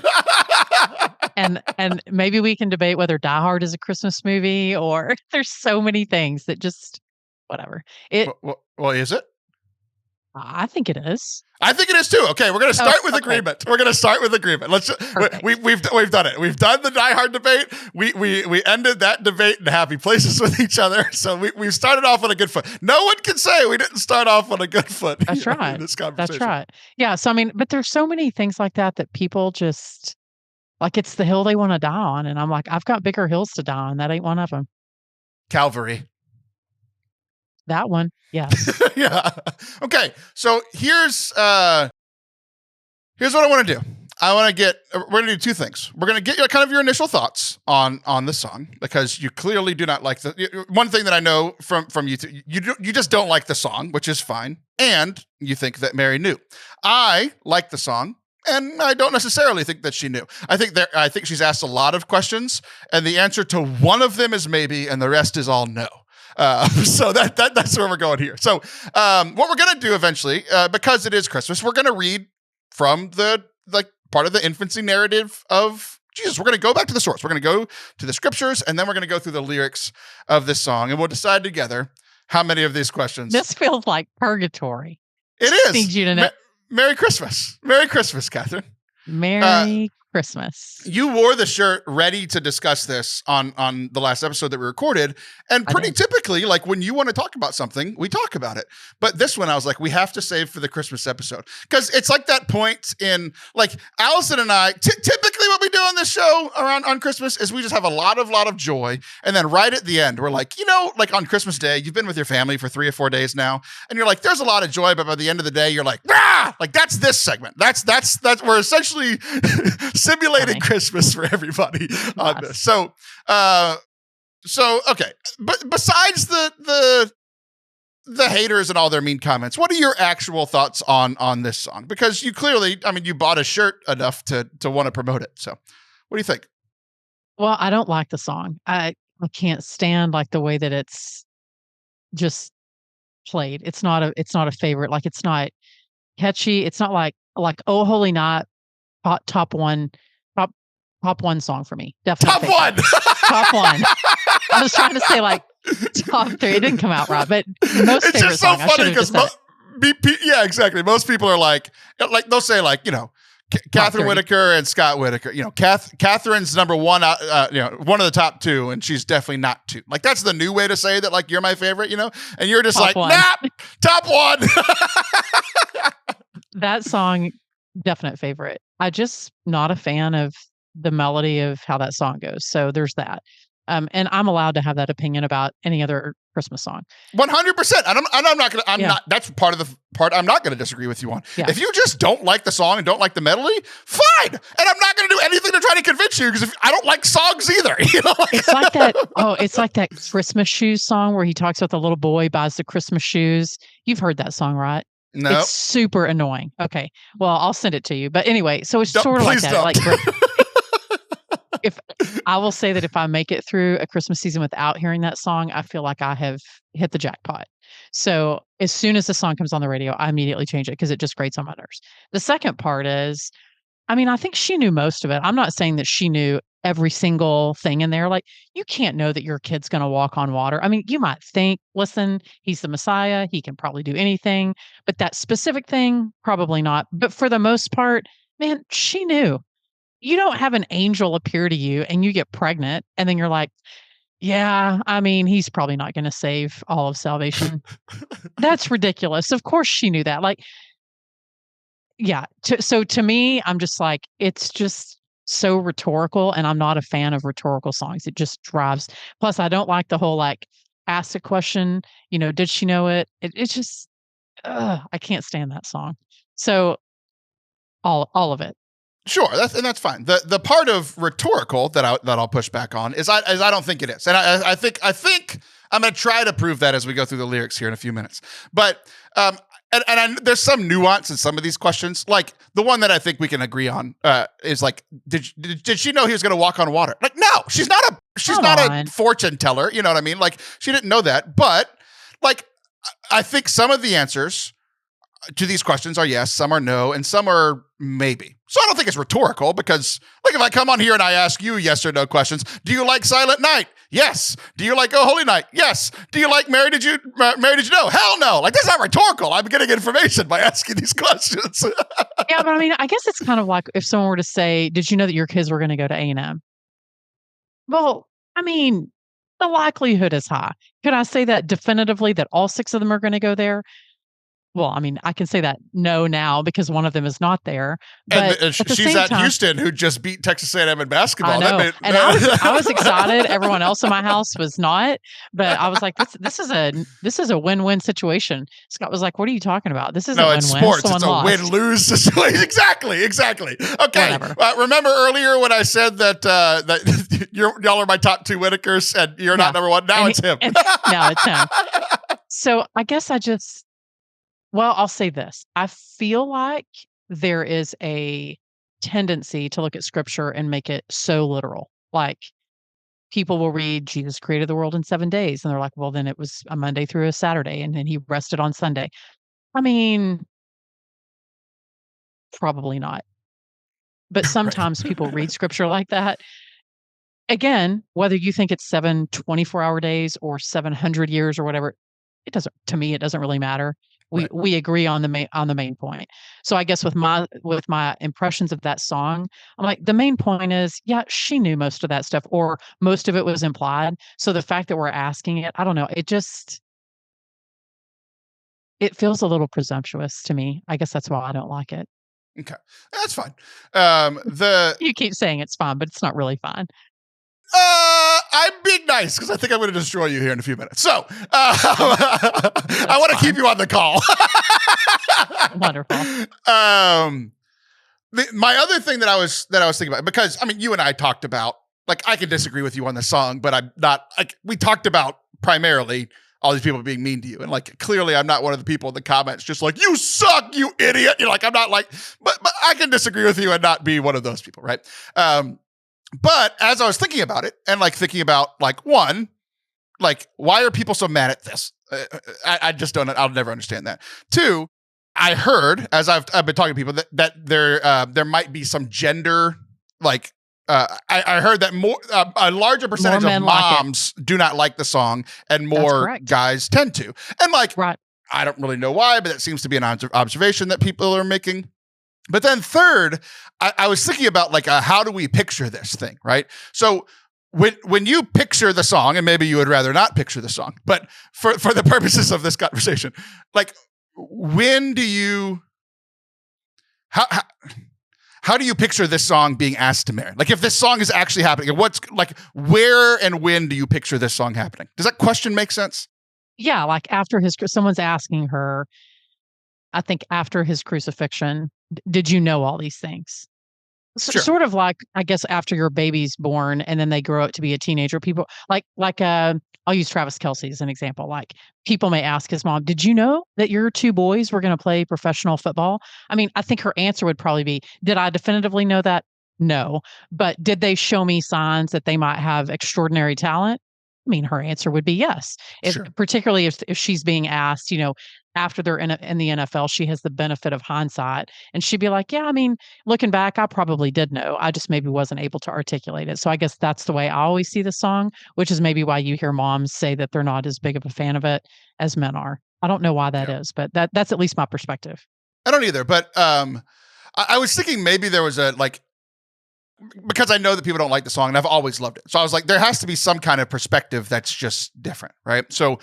Speaker 5: and maybe we can debate whether Die Hard is a Christmas movie or there's so many things that just, whatever.
Speaker 1: Well, is it?
Speaker 5: I think it is.
Speaker 1: I think it is too. Okay, we're going to start with
Speaker 5: okay.
Speaker 1: agreement. We're going to start with agreement. Let's.
Speaker 5: Perfect.
Speaker 1: We've done it. We've done the Die Hard debate. We ended that debate in happy places with each other. So we've started off on a good foot. No one can say we didn't start off on a good foot.
Speaker 5: That's right.
Speaker 1: In this conversation.
Speaker 5: That's right. Yeah. So I mean, but there's so many things like that people just like. It's the hill they want to die on, and I'm like, I've got bigger hills to die on. That ain't one of them.
Speaker 1: Calvary.
Speaker 5: That one, yes.
Speaker 1: Yeah. Okay. So here's what I want to do. We're going to do two things. We're going to get kind of your initial thoughts on the song, because you clearly do not like one thing that I know from you two, you just don't like the song, which is fine. And you think that Mary knew. I like the song, and I don't necessarily think that she knew. I think she's asked a lot of questions, and the answer to one of them is maybe, and the rest is all no. So that's where we're going here. So what we're going to do eventually, because it is Christmas, we're going to read from the part of the infancy narrative of Jesus. We're going to go back to the source. We're going to go to the scriptures, and then we're going to go through the lyrics of this song, and we'll decide together how many of these questions.
Speaker 5: This feels like purgatory.
Speaker 1: It is.
Speaker 5: Need you to know.
Speaker 1: Merry Christmas. Merry Christmas, Kathryn.
Speaker 5: Merry Christmas.
Speaker 1: You wore the shirt ready to discuss this on the last episode that we recorded. And pretty typically, like when you want to talk about something, we talk about it. But this one, I was like, we have to save for the Christmas episode. Because it's like that point in, like, Allison and I, typically what we do on this show on Christmas is we just have a lot of joy. And then right at the end, we're like, like on Christmas Day, you've been with your family for 3 or 4 days now. And you're like, there's a lot of joy. But by the end of the day, you're like, rah! Like, that's this segment. That's we're essentially simulated Christmas for everybody on this. So okay. But besides the haters and all their mean comments, what are your actual thoughts on this song? Because you clearly, I mean, you bought a shirt enough to want to promote it. So what do you think?
Speaker 5: Well, I don't like the song. I can't stand like the way that it's just played. It's not a favorite. Like, it's not catchy. It's not like Oh Holy Night, top one song for me. Definitely.
Speaker 1: Top one.
Speaker 5: Top one. I was trying to say like top 3. It didn't come out right, but most
Speaker 1: it's
Speaker 5: favorite
Speaker 1: just so
Speaker 5: song.
Speaker 1: funny because yeah, exactly. Most people are like they'll say like, Kathryn Whitaker and Scott Whitaker. Kathryn's number one, one of the top 2, and she's definitely not 2. Like, that's the new way to say that, like, you're my favorite, and you're just top like, nah, top 1.
Speaker 5: That song, definite favorite. I just not a fan of the melody of how that song goes. So there's that. And I'm allowed to have that opinion about any other Christmas song.
Speaker 1: 100%. I'm not going to, that's part of the part I'm not going to disagree with you on. Yeah. If you just don't like the song and don't like the melody, fine. And I'm not going to do anything to try to convince you, because I don't like songs either.
Speaker 5: It's like that. Oh, it's like that Christmas shoes song where he talks about the little boy buys the Christmas shoes. You've heard that song, right?
Speaker 1: No.
Speaker 5: It's super annoying. Okay. Well, I'll send it to you. But anyway, so it's sort of like that.
Speaker 1: Don't.
Speaker 5: Like, if I will say that if I make it through a Christmas season without hearing that song, I feel like I have hit the jackpot. So as soon as the song comes on the radio, I immediately change it because it just grates on my nerves. The second part is, I mean, I think she knew most of it. I'm not saying that she knew every single thing in there. Like, you can't know that your kid's going to walk on water. I mean, you might think, listen, he's the Messiah. He can probably do anything. But that specific thing, probably not. But for the most part, man, she knew. You don't have an angel appear to you and you get pregnant and then you're like, yeah, I mean, he's probably not going to save all of salvation. That's ridiculous. Of course she knew that. Like, yeah. So to me, I'm just like, it's just so rhetorical, and I'm not a fan of rhetorical songs. It just drives. Plus, I don't like the whole like ask a question, did she know it? It's just, I can't stand that song. So all of it.
Speaker 1: Sure, that's fine. The part of rhetorical that I'll push back on is I don't think it is, and I think I'm going to try to prove that as we go through the lyrics here in a few minutes. But there's some nuance in some of these questions. Like the one that I think we can agree on is like, did she know he was going to walk on water? Like, no, she's not a fortune teller. You know what I mean? Like, she didn't know that. But like, I think some of the answers to these questions are yes, some are no, and some are maybe. So I don't think it's rhetorical because, like, if I come on here and I ask you yes or no questions, do you like Silent Night? Yes. Do you like Oh Holy Night? Yes. Do you like Mary Did You Know? Hell no. Like, that's not rhetorical. I'm getting information by asking these questions.
Speaker 5: Yeah, but I mean, I guess it's kind of like if someone were to say, "Did you know that your kids were going to go to A&M?" Well, I mean, the likelihood is high. Could I say that definitively that all 6 of them are going to go there? Well, I mean, I can say that no now because one of them is not there. But
Speaker 1: and
Speaker 5: at the
Speaker 1: she's
Speaker 5: same
Speaker 1: at
Speaker 5: time,
Speaker 1: Houston, who just beat Texas A&M in basketball.
Speaker 5: I know.
Speaker 1: That
Speaker 5: And I was excited. Everyone else in my house was not. But I was like, this is a win-win situation. Scott was like, "What are you talking about? This isn't
Speaker 1: no,
Speaker 5: win-win.
Speaker 1: it's sports.
Speaker 5: Someone
Speaker 1: It's a
Speaker 5: lost."
Speaker 1: win-lose situation. Exactly. Okay.
Speaker 5: Whatever.
Speaker 1: Remember earlier when I said that that y'all are my top 2 Whitakers and you're not number 1? Now it's him.
Speaker 5: Now it's him. So I guess I'll say this. I feel like there is a tendency to look at scripture and make it so literal. Like people will read Jesus created the world in 7 days and they're like, well, then it was a Monday through a Saturday and then he rested on Sunday. I mean, probably not. But sometimes people read scripture like that. Again, whether you think it's 7 24-hour days or 700 years or whatever, it doesn't really matter. We agree on the main point. So I guess with my impressions of that song, I'm like, the main point is, yeah, she knew most of that stuff, or most of it was implied. So the fact that we're asking it, I don't know, it feels a little presumptuous to me. I guess that's why I don't like it.
Speaker 1: Okay, that's fine.
Speaker 5: You keep saying it's fine, but it's not really fine.
Speaker 1: I'm being nice because I think I'm going to destroy you here in a few minutes. So I want to keep you on the call.
Speaker 5: Wonderful.
Speaker 1: My other thing that I was thinking about, because I mean, you and I talked about, like, I can disagree with you on the song, but I'm not, like, we talked about primarily all these people being mean to you. And like, clearly I'm not one of the people in the comments just like, you suck, you idiot. You're like, I'm not like, but I can disagree with you and not be one of those people. Right. But as I was thinking about it and like thinking about like, one, like, why are people so mad at this? I just don't, I'll never understand that. Two, I heard, as I've been talking to people, that there might be some gender, like, I heard that a larger percentage of moms do not like the song and more guys tend to. And like, I don't really know why, but that seems to be an observation that people are making. But then third, I was thinking about like, how do we picture this thing, right? So when you picture the song, and maybe you would rather not picture the song, but for the purposes of this conversation, like, when do you, how do you picture this song being asked to marry? Like, if this song is actually happening, what's like, where and when do you picture this song happening? Does that question make sense?
Speaker 5: Yeah, like after someone's asking her, I think after his crucifixion, did you know all these things?
Speaker 1: Sure.
Speaker 5: Sort of like, I guess, after your baby's born and then they grow up to be a teenager. People I'll use Travis Kelce as an example. Like, people may ask his mom, did you know that your 2 boys were going to play professional football? I mean, I think her answer would probably be, did I definitively know that? No. But did they show me signs that they might have extraordinary talent? I mean, her answer would be yes.
Speaker 1: Sure.
Speaker 5: Particularly if she's being asked, after they're in the NFL, she has the benefit of hindsight. And she'd be like, yeah, I mean, looking back, I probably did know. I just maybe wasn't able to articulate it. So I guess that's the way I always see the song, which is maybe why you hear moms say that they're not as big of a fan of it as men are. I don't know why that is, but that's at least my perspective.
Speaker 1: I don't either. But I was thinking maybe there was because I know that people don't like the song and I've always loved it. So I was like, there has to be some kind of perspective that's just different, right? So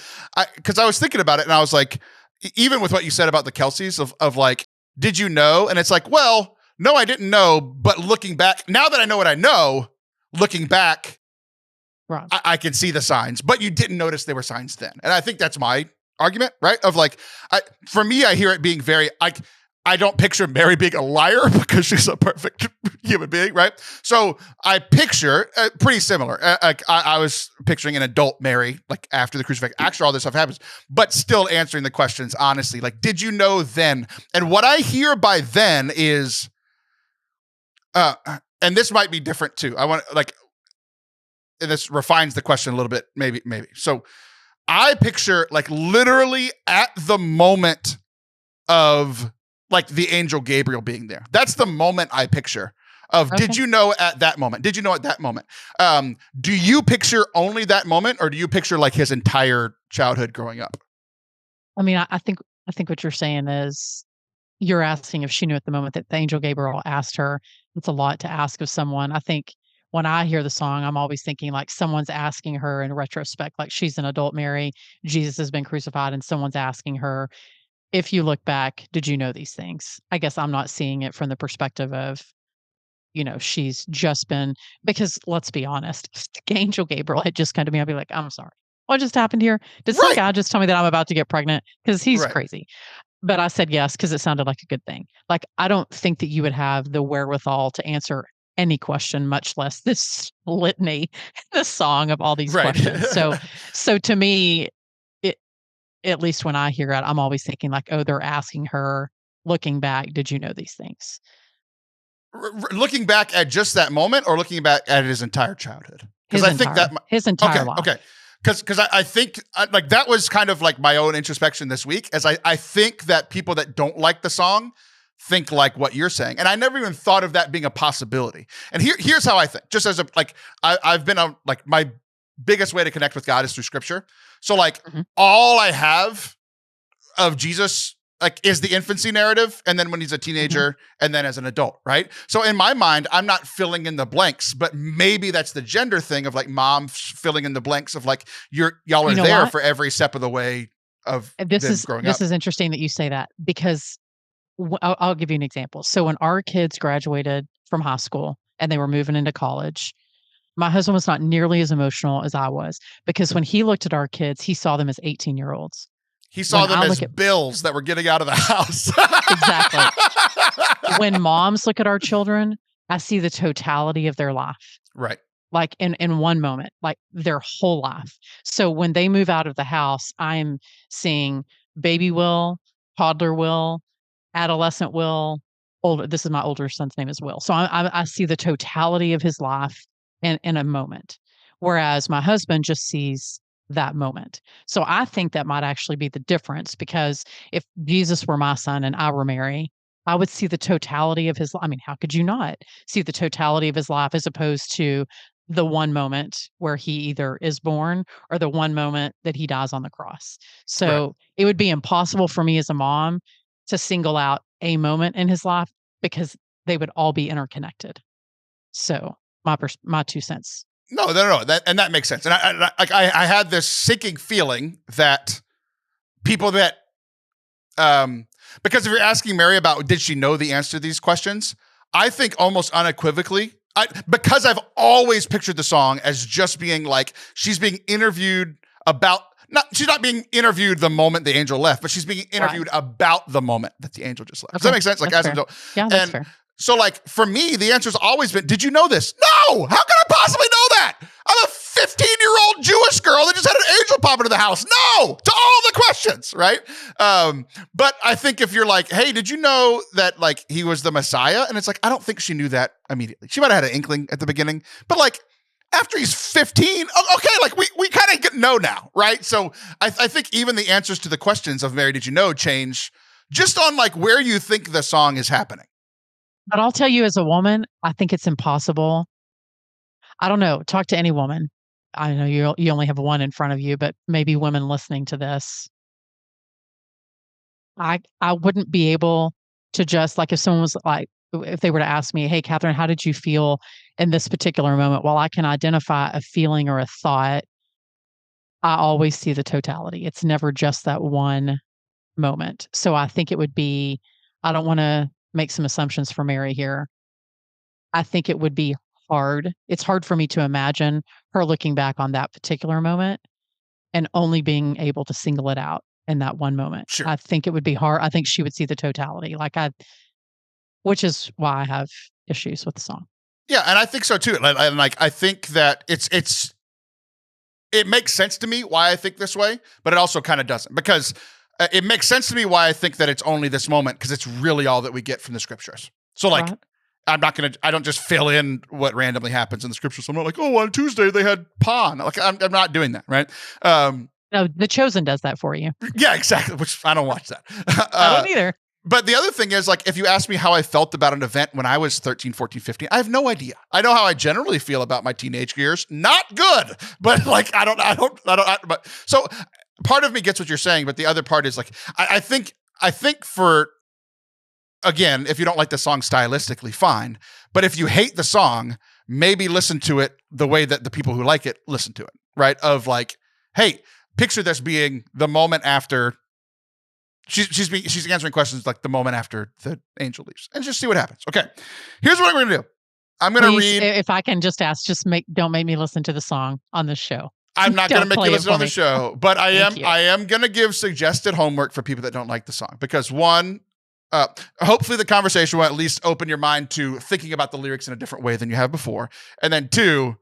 Speaker 1: because I was thinking about it and I was like, even with what you said about the Kelce's of like, did you know? And it's like, well, no, I didn't know. But looking back, now that I know what I know, looking back, I can see the signs, but you didn't notice there were signs then. And I think that's my argument, right? Of like, for me, I hear it being very, I don't picture Mary being a liar because she's a perfect human being, right? So I picture pretty similar. I was picturing an adult Mary, like after the crucifixion, after all this stuff happens, but still answering the questions honestly. Like, did you know then? And what I hear by then is, and this might be different too. I want and this refines the question a little bit, maybe. So I picture like literally at the moment of like the angel Gabriel being there. That's the moment I picture of,
Speaker 5: Okay.
Speaker 1: did you know at that moment? Did you know at that moment? Do you picture only that moment, or do you picture like his entire childhood growing up?
Speaker 5: I mean, I think what you're saying is you're asking if she knew at the moment that the angel Gabriel asked her. It's a lot to ask of someone. I think when I hear the song, I'm always thinking like someone's asking her in retrospect, like she's an adult Mary, Jesus has been crucified, and someone's asking her, if you look back, did you know these things? I guess I'm not seeing it from the perspective of, she's just been, because let's be honest, if the angel Gabriel had just come to me, I'd be like, I'm sorry. What just happened here? Did some
Speaker 1: Right.
Speaker 5: guy just tell me that I'm about to get pregnant? Because he's
Speaker 1: Right.
Speaker 5: crazy. But I said yes because it sounded like a good thing. Like, I don't think that you would have the wherewithal to answer any question, much less this litany, this song of all these
Speaker 1: Right.
Speaker 5: questions. So to me, at least when I hear it, I'm always thinking like, oh, they're asking her, looking back, did you know these things?
Speaker 1: Looking back at just that moment, or looking back at his entire childhood? Because
Speaker 5: His
Speaker 1: I think
Speaker 5: entire-
Speaker 1: that
Speaker 5: his entire
Speaker 1: okay,
Speaker 5: life.
Speaker 1: okay. Because I think like that was kind of like my own introspection this week, as I think that people that don't like the song think like what you're saying, and I never even thought of that being a possibility. And here's how I think. Just as a like, I've been a like my biggest way to connect with God is through Scripture. So like all I have of Jesus like is the infancy narrative, and then when he's a teenager, and then as an adult, right? So in my mind, I'm not filling in the blanks, but maybe that's the gender thing of like mom filling in the blanks of like y'all are there for every step of the way of
Speaker 5: This
Speaker 1: them
Speaker 5: is
Speaker 1: growing
Speaker 5: this
Speaker 1: up.
Speaker 5: is interesting that you say that, because I'll give you an example. So when our kids graduated from high school and they were moving into college, my husband was not nearly as emotional as I was, because when he looked at our kids, he saw them as 18-year-olds.
Speaker 1: He saw
Speaker 5: When
Speaker 1: them
Speaker 5: I
Speaker 1: as
Speaker 5: look at-
Speaker 1: bills that were getting out of the house.
Speaker 5: Exactly. When moms look at our children, I see the totality of their life,
Speaker 1: Right.
Speaker 5: like in one moment, like their whole life. So when they move out of the house, I'm seeing baby Will, toddler Will, adolescent Will, older. This is my older son's name is Will. So I see the totality of his life in a moment, whereas my husband just sees that moment. So I think that might actually be the difference, because if Jesus were my son and I were Mary, I would see the totality of his. I mean, how could you not see the totality of his life, as opposed to the one moment where he either is born or the one moment that he dies on the cross? So it would be impossible for me as a mom to single out a moment in his life, because they would all be interconnected. So my 2 cents.
Speaker 1: No. That makes sense. And I had this sinking feeling that people that, because if you're asking Mary about did she know the answer to these questions, I think almost unequivocally, because I've always pictured the song as just being like she's being interviewed about. She's not being interviewed the moment the angel left, but she's being interviewed about the moment that the angel just left. Does that make sense? Like,
Speaker 5: that's
Speaker 1: as
Speaker 5: fair. Yeah, that's fair.
Speaker 1: So, like, for me, the answer's always been, did you know this? No! How could I possibly know that? I'm a 15-year-old Jewish girl that just had an angel pop into the house. No! To all the questions, right? But I think if you're like, hey, did you know that, like, he was the Messiah? And it's like, I don't think she knew that immediately. She might have had an inkling at the beginning, but, like, after he's 15, okay, like, we kind of know now, right? So I think even the answers to the questions of Mary, did you know, change just on, like, where you think the song is happening.
Speaker 5: But I'll tell you, as a woman, I think it's impossible. I don't know. Talk to any woman. I know you only have one in front of you, but maybe women listening to this. I wouldn't be able to just, like, if someone was like, if they were to ask me, hey, Kathryn, how did you feel in this particular moment? Well, I can identify a feeling or a thought. I always see the totality. It's never just that one moment. So I think it would be, I don't want to make some assumptions for Mary here. I think it would be hard. It's hard for me to imagine her looking back on that particular moment and only being able to single it out in that one moment.
Speaker 1: Sure.
Speaker 5: I think it would be hard. I think she would see the totality, which is why I have issues with the song.
Speaker 1: Yeah, and I think so too. And like, I think that it makes sense to me why I think this way, but it also kind of doesn't, because it makes sense to me why I think that it's only this moment, because it's really all that we get from the scriptures. So like, right. I don't just fill in what randomly happens in the scriptures. So I'm not like, oh, on Tuesday they had pawn. Like, I'm not doing that, right?
Speaker 5: No, The Chosen does that for you.
Speaker 1: Yeah, exactly. Which I don't watch that.
Speaker 5: I don't either.
Speaker 1: But the other thing is, like, if you ask me how I felt about an event when I was 13, 14, 15, I have no idea. I know how I generally feel about my teenage years. Not good. But like, but so part of me gets what you're saying, but the other part is like, I think for, again, if you don't like the song stylistically, fine. But if you hate the song, maybe listen to it the way that the people who like it listen to it, right? Of like, hey, picture this being the moment after she's answering questions like the moment after the angel leaves, and just see what happens. Okay, here's what I'm going to do. I'm going to read.
Speaker 5: If I can just ask, don't make me listen to the song on this show.
Speaker 1: I'm not going to make you listen on the show, but I am going to give suggested homework for people that don't like the song, because one, hopefully the conversation will at least open your mind to thinking about the lyrics in a different way than you have before, and then two,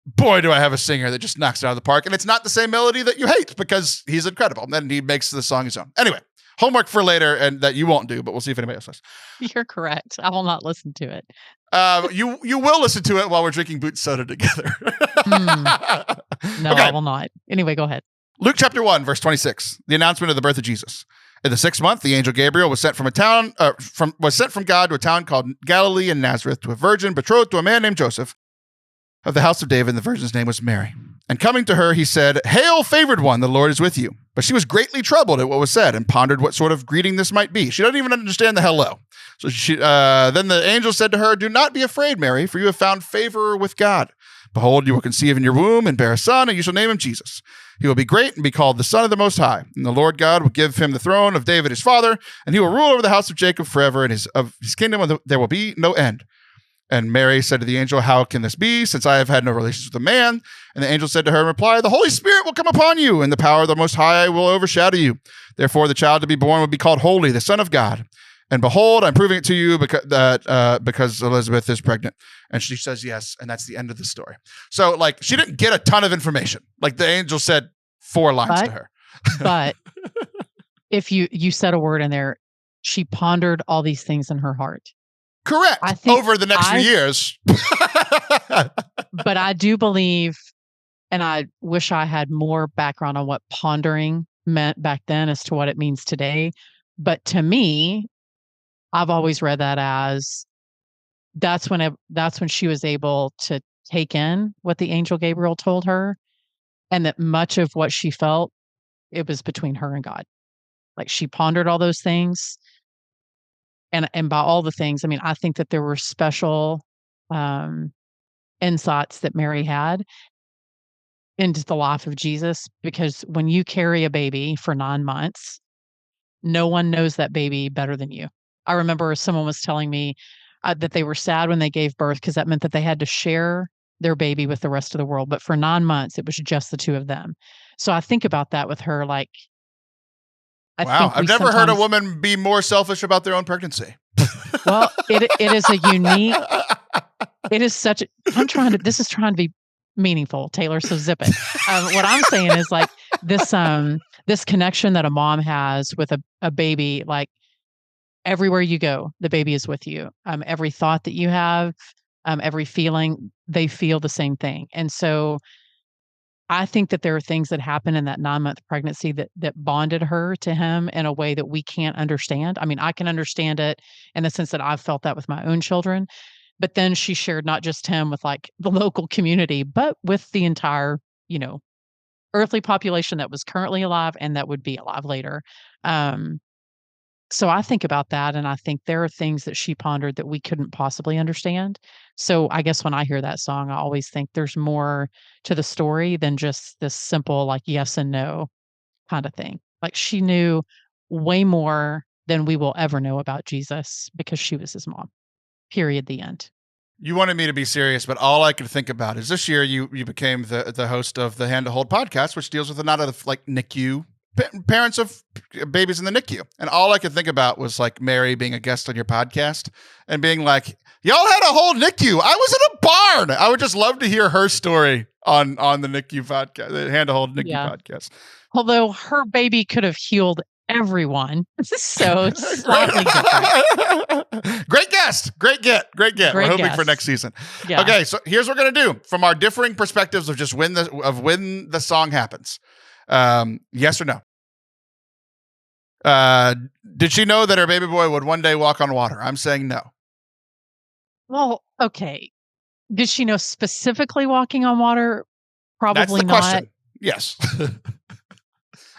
Speaker 1: boy, do I have a singer that just knocks it out of the park, and it's not the same melody that you hate because he's incredible, and then he makes the song his own. Anyway. Homework for later, and that you won't do, but we'll see if anybody else does.
Speaker 5: You're correct. I will not listen to it.
Speaker 1: You will listen to it while we're drinking boot soda together.
Speaker 5: No, okay. I will not. Anyway, go ahead.
Speaker 1: Luke chapter 1, verse 26. The announcement of the birth of Jesus. In the 6th month, the angel Gabriel was sent from God to a town called Galilee in Nazareth to a virgin betrothed to a man named Joseph of the house of David, and the virgin's name was Mary. And coming to her, he said, "Hail, favored one, the Lord is with you." But she was greatly troubled at what was said and pondered what sort of greeting this might be. She doesn't even understand the hello. So then the angel said to her, "Do not be afraid, Mary, for you have found favor with God. Behold, you will conceive in your womb and bear a son, and you shall name him Jesus. He will be great and be called the Son of the Most High. And the Lord God will give him the throne of David his father, and he will rule over the house of Jacob forever, and of his kingdom there will be no end." And Mary said to the angel, "How can this be, since I have had no relations with a man?" And the angel said to her in reply, "The Holy Spirit will come upon you, and the power of the Most High will overshadow you. Therefore, the child to be born will be called Holy, the Son of God. And behold, I'm proving it to you because Elizabeth is pregnant." And she says yes, and that's the end of the story. So, like, she didn't get a ton of information. Like, the angel said 4 lines to her.
Speaker 5: But if you said a word in there, she pondered all these things in her heart.
Speaker 1: Correct. Over the next few years.
Speaker 5: But I do believe, and I wish I had more background on what pondering meant back then as to what it means today. But to me, I've always read that as that's when she was able to take in what the angel Gabriel told her, and that much of what she felt, it was between her and God. Like, she pondered all those things. And by all the things, I mean, I think that there were special insights that Mary had into the life of Jesus, because when you carry a baby for 9 months, no one knows that baby better than you. I remember someone was telling me that they were sad when they gave birth because that meant that they had to share their baby with the rest of the world. But for 9 months, it was just the two of them. So I think about that with her, like,
Speaker 1: wow, I've never heard a woman be more selfish about their own pregnancy.
Speaker 5: Well, it is a unique. It is such. This is trying to be meaningful, Taylor. So zip it. What I'm saying is, like, this connection that a mom has with a baby. Like, everywhere you go, the baby is with you. Every thought that you have, every feeling, they feel the same thing. And so I think that there are things that happen in that 9-month pregnancy that bonded her to him in a way that we can't understand. I mean, I can understand it in the sense that I've felt that with my own children, but then she shared not just him with, like, the local community, but with the entire, earthly population that was currently alive and that would be alive later. So I think about that, and I think there are things that she pondered that we couldn't possibly understand. So I guess when I hear that song, I always think there's more to the story than just this simple, like, yes and no kind of thing. Like, she knew way more than we will ever know about Jesus because she was his mom. Period. The end.
Speaker 1: You wanted me to be serious, but all I could think about is this year you became the host of the Hand to Hold podcast, which deals with a lot of, like, NICU parents of babies in the NICU. And all I could think about was, like, Mary being a guest on your podcast and being like, y'all had a whole NICU. I was in a barn. I would just love to hear her story on the NICU podcast, the Hand to Hold NICU podcast.
Speaker 5: Although her baby could have healed everyone. So slightly different.
Speaker 1: Great guest. Great get. We're hoping for next season. Yeah. Okay, so here's what we're going to do from our differing perspectives of just when the song happens. Yes or no? Did she know that her baby boy would one day walk on water? I'm saying no.
Speaker 5: Well, okay. Did she know specifically walking on water? Probably
Speaker 1: That's the
Speaker 5: not.
Speaker 1: question. Yes.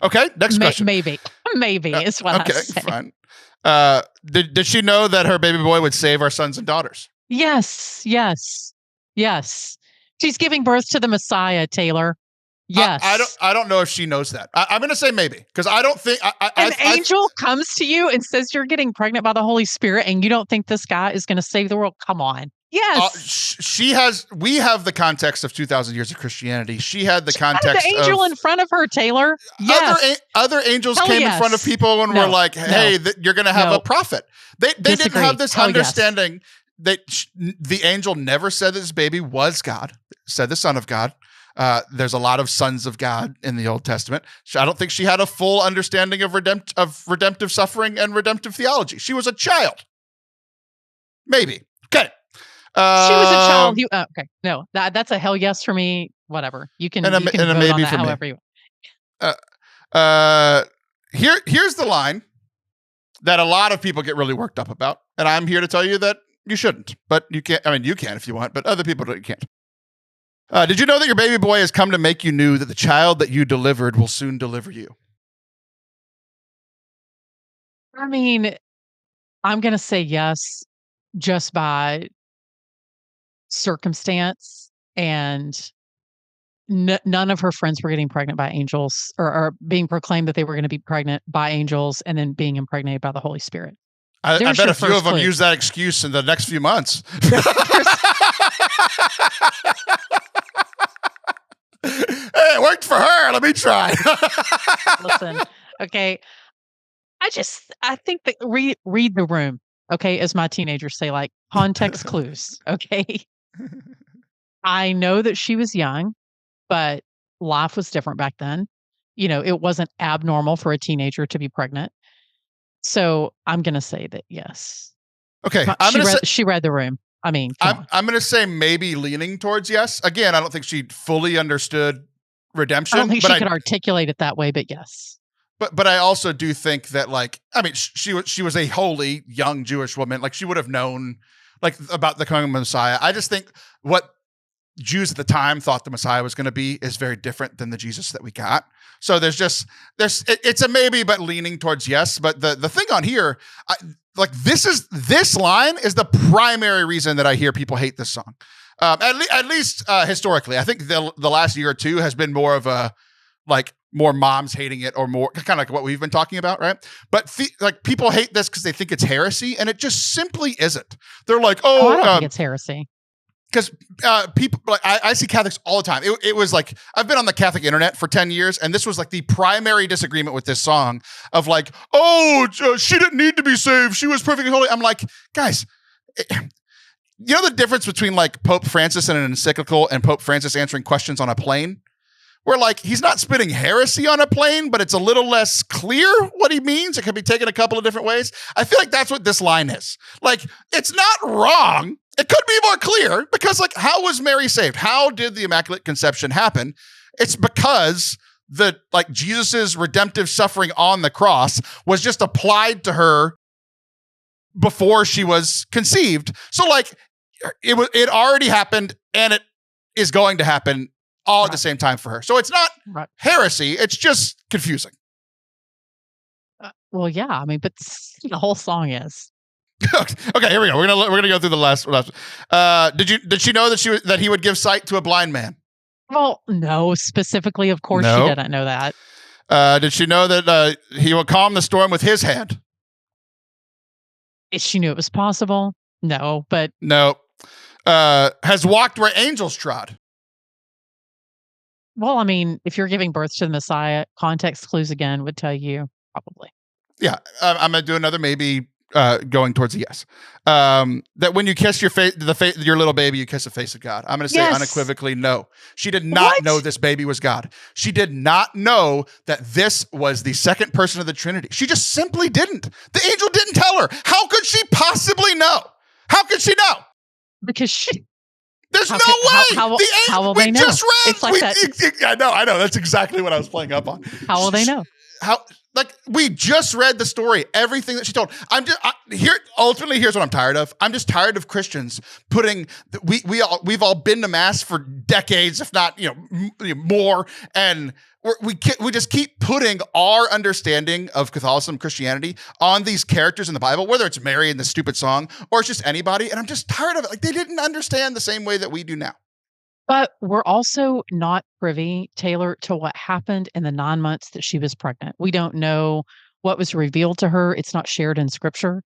Speaker 1: Okay, next question.
Speaker 5: Maybe is what I say.
Speaker 1: Fine. Did she know that her baby boy would save our sons and daughters?
Speaker 5: Yes. She's giving birth to the Messiah, Taylor. Yes.
Speaker 1: I don't know if she knows that. I'm going to say maybe, because I don't think
Speaker 5: an angel comes to you and says you're getting pregnant by the Holy Spirit, and you don't think this guy is going to save the world. Come on. Yes.
Speaker 1: We have the context of 2,000 years of Christianity. She had the context
Speaker 5: the angel in front of her, Taylor. Yes.
Speaker 1: Other angels came in front of people and were like, hey, you're going to have a prophet. They didn't have this understanding that the angel never said that this baby was God, said the Son of God. There's a lot of sons of God in the Old Testament. I don't think she had a full understanding of redemptive suffering and redemptive theology. She was a child. Maybe. Okay.
Speaker 5: She was a child. Okay. No, that's a hell yes for me. Whatever. You can vote
Speaker 1: maybe
Speaker 5: on that
Speaker 1: for
Speaker 5: however
Speaker 1: me.
Speaker 5: You want.
Speaker 1: Here's the line that a lot of people get really worked up about. And I'm here to tell you that you shouldn't. But you can't. I mean, you can if you want, but other people can't. Did you know that your baby boy has come to make you new, that the child that you delivered will soon deliver you?
Speaker 5: I mean, I'm going to say yes just by circumstance, and none of her friends were getting pregnant by angels or being proclaimed that they were going to be pregnant by angels and then being impregnated by the Holy Spirit.
Speaker 1: I bet a few of them use that excuse in the next few months. Hey, it worked for her. Let me try.
Speaker 5: Listen, okay. I think that read the room, okay, as my teenagers say, like context clues, okay? I know that she was young, but life was different back then. You know, it wasn't abnormal for a teenager to be pregnant. So I'm going to say that yes.
Speaker 1: Okay.
Speaker 5: She read the room. I mean,
Speaker 1: I'm going to say maybe leaning towards yes. Again, I don't think she fully understood redemption.
Speaker 5: I don't think she could articulate it that way, but yes.
Speaker 1: But I also do think that, like, I mean, she was a holy young Jewish woman. Like, she would have known, like, about the coming of the Messiah. I just think what Jews at the time thought the Messiah was going to be is very different than the Jesus that we got. So it's a maybe, but leaning towards yes. But the thing on here, this line is the primary reason that I hear people hate this song. At least historically, I think the last year or two has been more of a, like, more moms hating it, or more kind of like what we've been talking about, right? But people hate this because they think it's heresy, and it just simply isn't. They're like,
Speaker 5: I don't think it's heresy.
Speaker 1: Because people, like, I see Catholics all the time. It was like, I've been on the Catholic internet for 10 years, and this was like the primary disagreement with this song of like, she didn't need to be saved. She was perfectly holy. I'm like, guys, you know the difference between like Pope Francis in an encyclical and Pope Francis answering questions on a plane? Where, like, he's not spitting heresy on a plane, but it's a little less clear what he means. It can be taken a couple of different ways. I feel like that's what this line is. Like, it's not wrong. It could be more clear, because, like, how was Mary saved? How did the Immaculate Conception happen? It's because Jesus's redemptive suffering on the cross was just applied to her before she was conceived. So, like, it already happened, and it is going to happen all at the same time for her. So it's not heresy. It's just confusing.
Speaker 5: Well, yeah. I mean, but the whole song is.
Speaker 1: Okay, here we go. We're gonna go through the last. Did she know that he would give sight to a blind man?
Speaker 5: Well, no. Specifically, of course, she didn't know that.
Speaker 1: Did she know that he would calm the storm with his hand?
Speaker 5: She knew it was possible. No, but
Speaker 1: no. Has walked where angels trod.
Speaker 5: Well, I mean, if you're giving birth to the Messiah, context clues again would tell you probably.
Speaker 1: Yeah, I'm gonna do another maybe, going towards a yes. That when you kiss your little baby, you kiss the face of God. I'm gonna say unequivocally no. She did not know this baby was God. She did not know that this was the second person of the Trinity. She just simply didn't. The angel didn't tell her. How could she possibly know? How could she know?
Speaker 5: Because she
Speaker 1: There's
Speaker 5: How
Speaker 1: no
Speaker 5: can- how-
Speaker 1: way.
Speaker 5: how-
Speaker 1: The
Speaker 5: how will
Speaker 1: we
Speaker 5: they know?
Speaker 1: just read.
Speaker 5: It's like that.
Speaker 1: I know. That's exactly what I was playing up on.
Speaker 5: How will they know?
Speaker 1: How? Like we just read the story, everything that she told. Ultimately, here's what I'm tired of. I'm just tired of Christians putting. We've all been to mass for decades, if not more, and we just keep putting our understanding of Catholicism, Christianity on these characters in the Bible, whether it's Mary in the stupid song or it's just anybody. And I'm just tired of it. Like they didn't understand the same way that we do now.
Speaker 5: But we're also not privy, Taylor, to what happened in the 9 months that she was pregnant. We don't know what was revealed to her. It's not shared in scripture.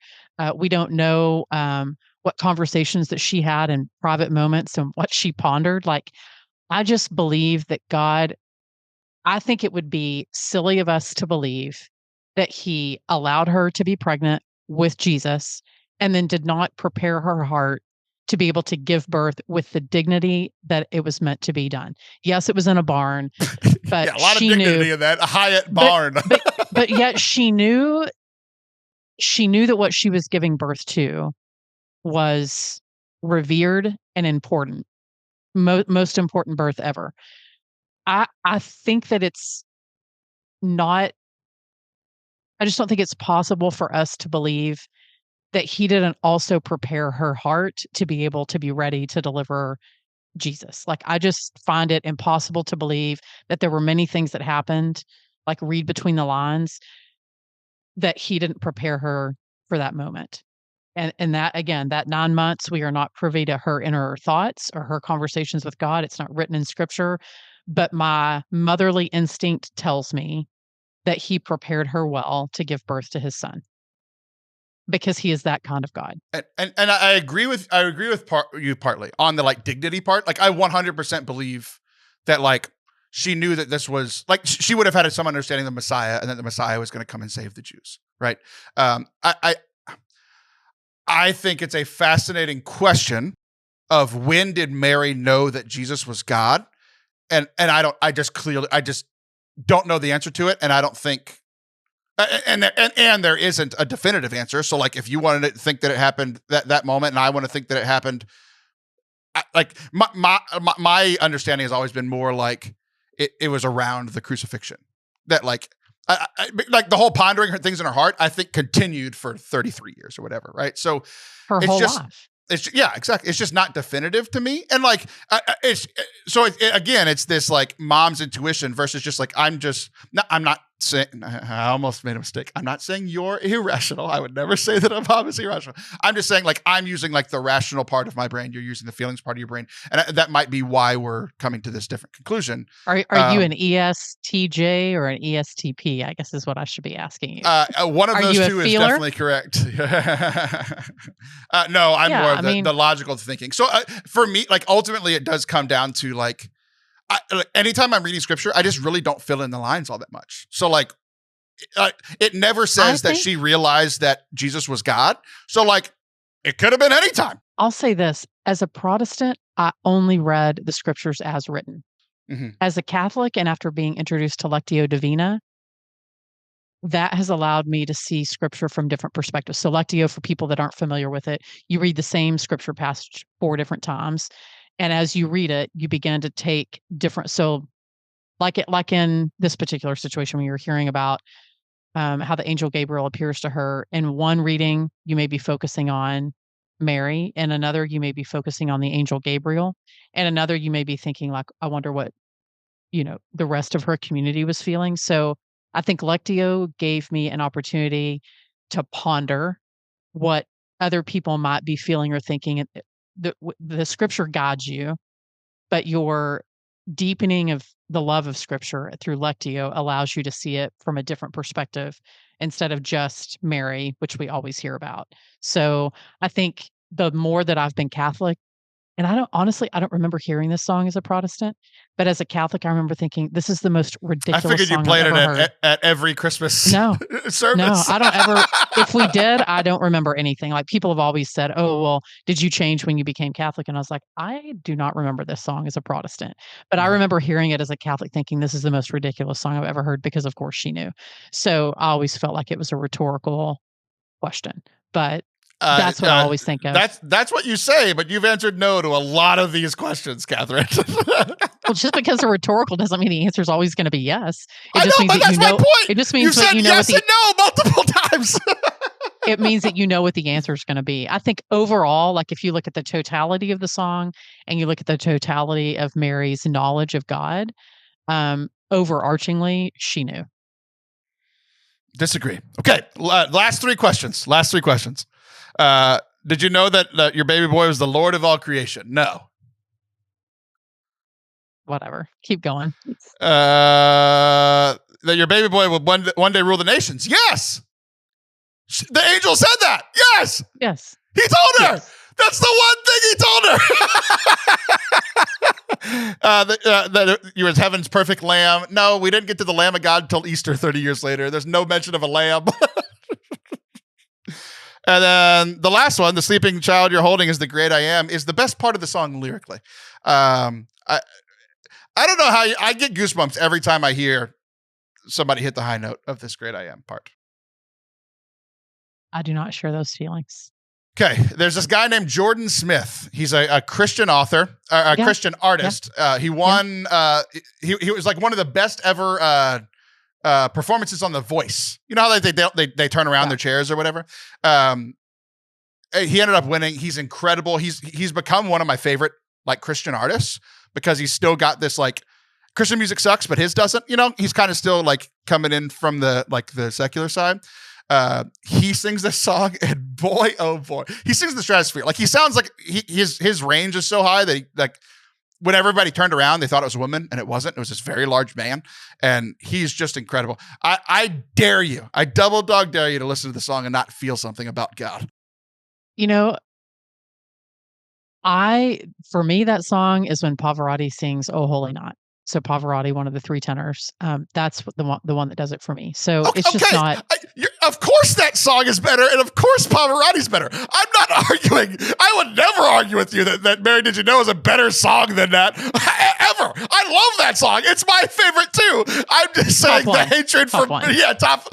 Speaker 5: We don't know what conversations that she had in private moments and what she pondered. Like, I just believe that God, I think it would be silly of us to believe that he allowed her to be pregnant with Jesus and then did not prepare her heart to be able to give birth with the dignity that it was meant to be done. Yes, it was in a barn, but
Speaker 1: Yeah, a lot of
Speaker 5: she
Speaker 1: dignity
Speaker 5: knew,
Speaker 1: in that. A Hyatt barn.
Speaker 5: but yet she knew that what she was giving birth to was revered and important, most important birth ever. I think that it's not. I just don't think it's possible for us to believe that he didn't also prepare her heart to be able to be ready to deliver Jesus. Like, I just find it impossible to believe that there were many things that happened, like read between the lines, that he didn't prepare her for that moment. And that, again, that 9 months, we are not privy to her inner thoughts or her conversations with God. It's not written in scripture, but my motherly instinct tells me that he prepared her well to give birth to his son, because he is that kind of God.
Speaker 1: And I agree with you partly on the like dignity part. Like I 100% believe that like she knew that this was like she would have had some understanding of the Messiah and that the Messiah was going to come and save the Jews, right? I think it's a fascinating question of when did Mary know that Jesus was God, and I just don't know the answer to it, and I don't think. And there isn't a definitive answer. So like, if you wanted to think that it happened that moment, and I want to think that it happened, like my understanding has always been more like it was around the crucifixion. That like like the whole pondering her things in her heart, I think continued for 33 years or whatever, right? So
Speaker 5: Her whole life.
Speaker 1: Yeah, exactly. It's just not definitive to me, and like again, it's this like mom's intuition versus just like I'm not saying. I almost made a mistake. I'm not saying you're irrational. I would never say that a mom is irrational. I'm just saying like I'm using like the rational part of my brain. You're using the feelings part of your brain, and that might be why we're coming to this different conclusion.
Speaker 5: Are you an ESTJ or an ESTP? I guess is what I should be asking you.
Speaker 1: One of those two is definitely correct. No, I'm more of the logical thinking. So for me, like ultimately, it does come down to like, anytime I'm reading scripture, I just really don't fill in the lines all that much. So like, it never says that she realized that Jesus was God. So like, it could have been any time.
Speaker 5: I'll say this: as a Protestant, I only read the scriptures as written. Mm-hmm. As a Catholic, and after being introduced to Lectio Divina, that has allowed me to see scripture from different perspectives. So Lectio, for people that aren't familiar with it, you read the same scripture passage 4 different times. And as you read it, you begin to take different. So like in this particular situation, when you're hearing about how the angel Gabriel appears to her, in one reading, you may be focusing on Mary, and another, you may be focusing on the angel Gabriel, and another, you may be thinking like, I wonder what, the rest of her community was feeling. So I think Lectio gave me an opportunity to ponder what other people might be feeling or thinking. The scripture guides you, but your deepening of the love of scripture through Lectio allows you to see it from a different perspective instead of just Mary, which we always hear about. So I think the more that I've been Catholic, and I don't remember hearing this song as a Protestant, but as a Catholic, I remember thinking this is the most ridiculous song. I figured you played it
Speaker 1: at every Christmas service.
Speaker 5: No, I don't ever. If we did, I don't remember anything. Like people have always said, "Oh, well, did you change when you became Catholic?" And I was like, I do not remember this song as a Protestant, but I remember hearing it as a Catholic, thinking this is the most ridiculous song I've ever heard, because of course she knew. So I always felt like it was a rhetorical question, but. That's what I always think of.
Speaker 1: That's what you say, but you've answered no to a lot of these questions, Kathryn.
Speaker 5: Well, just because they're rhetorical doesn't mean the answer is always going to be yes.
Speaker 1: It just means that's my point.
Speaker 5: It just means
Speaker 1: you said yes and no multiple times.
Speaker 5: It means that you know what the answer is going to be. I think overall, like if you look at the totality of the song and you look at the totality of Mary's knowledge of God, overarchingly, she knew.
Speaker 1: Disagree. Okay, last three questions. Did you know that your baby boy was the Lord of all creation? No.
Speaker 5: Whatever. Keep going.
Speaker 1: That your baby boy will one day rule the nations? Yes. The angel said that. Yes.
Speaker 5: Yes.
Speaker 1: He told her. Yes. That's the one thing he told her. That you were heaven's perfect lamb. No, we didn't get to the Lamb of God until Easter 30 years later. There's no mention of a lamb. And then the last one, the sleeping child you're holding is the great I am, is the best part of the song lyrically. I don't know how I get goosebumps every time I hear somebody hit the high note of this great I am part.
Speaker 5: I do not share those feelings.
Speaker 1: Okay, there's this guy named Jordan Smith. He's a Christian author, Christian artist. Yeah. He won. Yeah. He was like one of the best ever performances on The Voice. You know how they turn around their chairs or whatever. He ended up winning. He's incredible. He's become one of my favorite like Christian artists because he's still got this like Christian music sucks, but his doesn't. You know, he's kind of still like coming in from the secular side. He sings this song, and boy, oh boy, he sings the stratosphere. Like he sounds like his range is so high that he, like when everybody turned around, they thought it was a woman, and it wasn't. It was this very large man, and he's just incredible. I dare you, I double dog dare you to listen to the song and not feel something about God.
Speaker 5: You know, for me, that song is when Pavarotti sings "Oh Holy Night." So Pavarotti, one of the three tenors, that's the one that does it for me. So it's just not.
Speaker 1: Of course that song is better, and of course Pavarotti's better. I'm not arguing. I would never argue with you that Mary Did You Know is a better song than that, ever. I love that song. It's my favorite too. I'm just saying the hatred for, top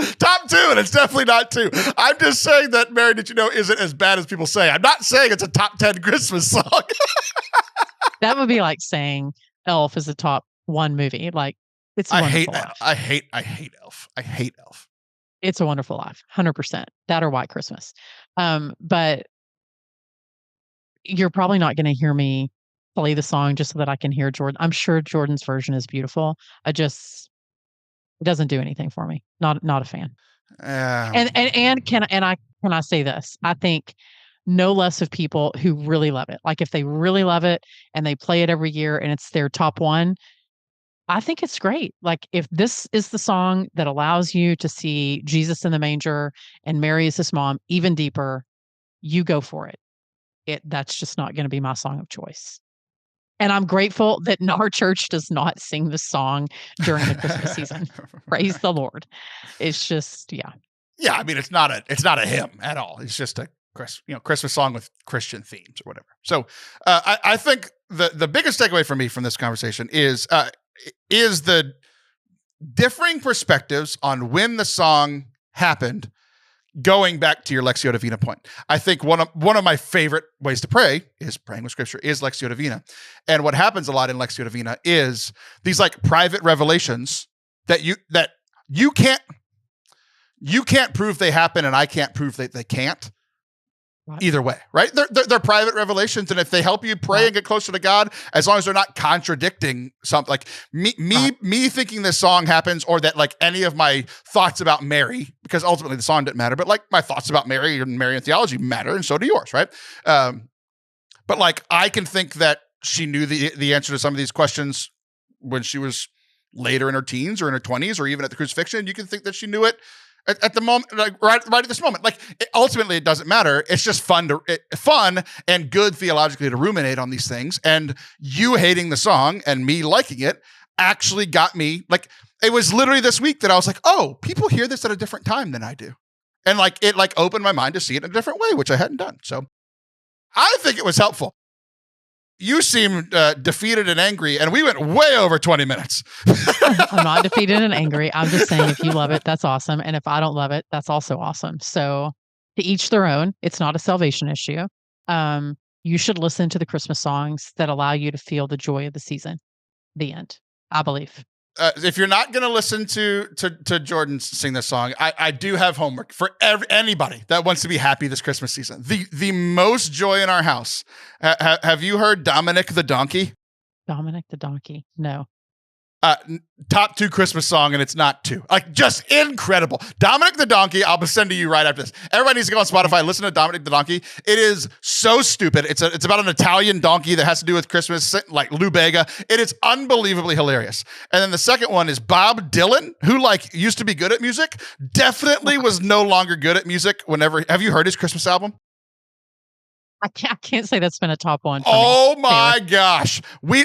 Speaker 1: two, and it's definitely not two. I'm just saying that Mary Did You Know isn't as bad as people say. I'm not saying it's a top 10 Christmas song.
Speaker 5: That would be like saying Elf is a top one movie. Like it's a wonderful life.
Speaker 1: I hate Elf. I hate Elf.
Speaker 5: It's a Wonderful Life, 100%. That or White Christmas. But you're probably not going to hear me play the song just so that I can hear Jordan. I'm sure Jordan's version is beautiful. It doesn't do anything for me. Not a fan. And can I say this? I think no less of people who really love it. Like if they really love it and they play it every year and it's their top one, I think it's great. Like if this is the song that allows you to see Jesus in the manger and Mary as his mom even deeper, you go for it. That's just not going to be my song of choice. And I'm grateful that our church does not sing this song during the Christmas season. Praise the Lord. It's just, yeah.
Speaker 1: Yeah, I mean, it's not a hymn at all. It's just a Christmas song with Christian themes or whatever. So I think the biggest takeaway for me from this conversation is the differing perspectives on when the song happened, going back to your Lectio Divina point. I think one of my favorite ways to pray is praying with scripture is Lectio Divina. And what happens a lot in Lectio Divina is these like private revelations that you can't prove they happen, and I can't prove that they can't. Either way, right? They're private revelations, and if they help you pray and get closer to God, as long as they're not contradicting something, like me thinking this song happens, or that like any of my thoughts about Mary, because ultimately the song didn't matter, but like my thoughts about Mary and Marian theology matter, and so do yours, right? But like I can think that she knew the answer to some of these questions when she was later in her teens or in her 20s or even at the crucifixion. You can think that she knew it at the moment, like right at this moment. Like ultimately, it doesn't matter. It's just fun and good theologically to ruminate on these things. And you hating the song and me liking it actually got me. Like it was literally this week that I was like, oh, people hear this at a different time than I do, and like it like opened my mind to see it in a different way, which I hadn't done. So I think it was helpful. You seemed defeated and angry, and we went way over 20 minutes.
Speaker 5: I'm not defeated and angry. I'm just saying if you love it, that's awesome. And if I don't love it, that's also awesome. So To each their own. It's not a salvation issue. You should listen to the Christmas songs that allow you to feel the joy of the season. The end, I believe.
Speaker 1: If you're not going to listen to Jordan sing this song, I do have homework for anybody that wants to be happy this Christmas season. The most joy in our house. Have you heard Dominic the Donkey?
Speaker 5: Dominic the Donkey. No.
Speaker 1: Top 2 Christmas song, and it's not 2. Like, just incredible. Dominic the Donkey, I'll send to you right after this. Everybody needs to go on Spotify, listen to Dominic the Donkey. It is so stupid. It's about an Italian donkey that has to do with Christmas, like Lou Bega. It is unbelievably hilarious. And then the second one is Bob Dylan, who used to be good at music, definitely was no longer good at music have you heard his Christmas album?
Speaker 5: I can't say that's been a top one.
Speaker 1: Oh my gosh. He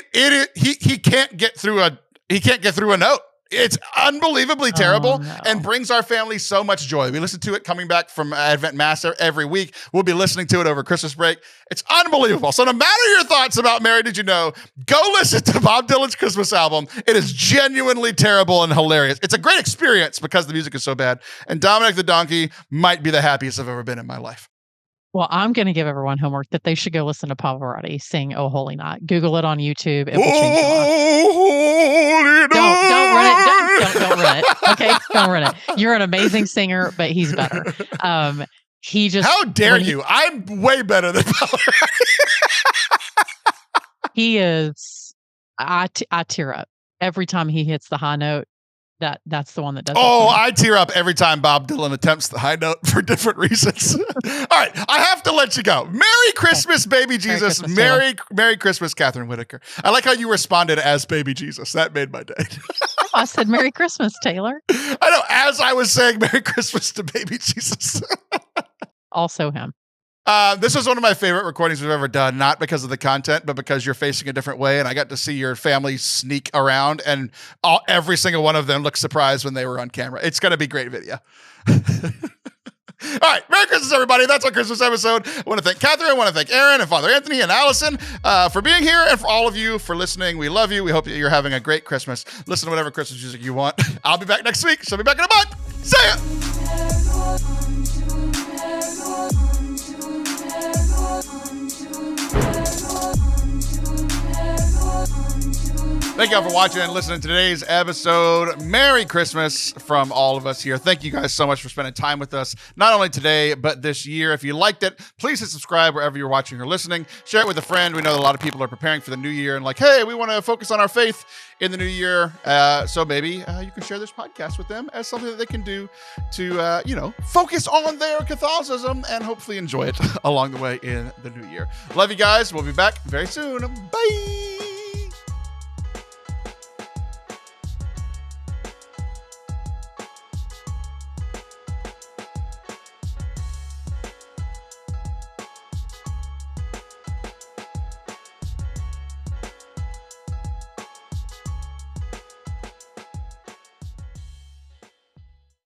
Speaker 1: can't get through a note. It's unbelievably terrible and brings our family so much joy. We listen to it coming back from Advent Mass every week. We'll be listening to it over Christmas break. It's unbelievable. So no matter your thoughts about Mary Did You Know, go listen to Bob Dylan's Christmas album. It is genuinely terrible and hilarious. It's a great experience because the music is so bad. And Dominic the Donkey might be the happiest I've ever been in my life.
Speaker 5: Well, I'm going to give everyone homework that they should go listen to Pavarotti sing "Oh Holy Night." Google it on YouTube. It will change your life. Don't run it. Don't run it. Okay, don't run it. You're an amazing singer, but he's better. He just.
Speaker 1: How dare you? I'm way better than Pavarotti.
Speaker 5: He is. I tear up every time he hits the high note. That's the one that does.
Speaker 1: Oh, I tear up every time Bob Dylan attempts the high note for different reasons. All right, I have to let you go. Merry Christmas, baby Jesus. Merry Christmas, Kathryn Whitaker. I like how you responded as baby Jesus. That made my day.
Speaker 5: I said Merry Christmas, Taylor.
Speaker 1: I know, as I was saying Merry Christmas to baby Jesus.
Speaker 5: Also him.
Speaker 1: This was one of my favorite recordings we've ever done, not because of the content, but because you're facing a different way. And I got to see your family sneak around, and every single one of them looked surprised when they were on camera. It's going to be a great video. All right. Merry Christmas, everybody. That's our Christmas episode. I want to thank Kathryn. I want to thank Aaron and Father Anthony and Allison for being here, and for all of you for listening. We love you. We hope that you're having a great Christmas. Listen to whatever Christmas music you want. I'll be back next week. She'll be back in a month. See ya. Thank you all for watching and listening to today's episode. Merry Christmas from all of us here. Thank you guys so much for spending time with us, not only today, but this year. If you liked it, please hit subscribe wherever you're watching or listening. Share it with a friend. We know that a lot of people are preparing for the new year and hey, we want to focus on our faith in the new year. So maybe you can share this podcast with them as something that they can do to, focus on their Catholicism and hopefully enjoy it along the way in the new year. Love you guys. We'll be back very soon. Bye.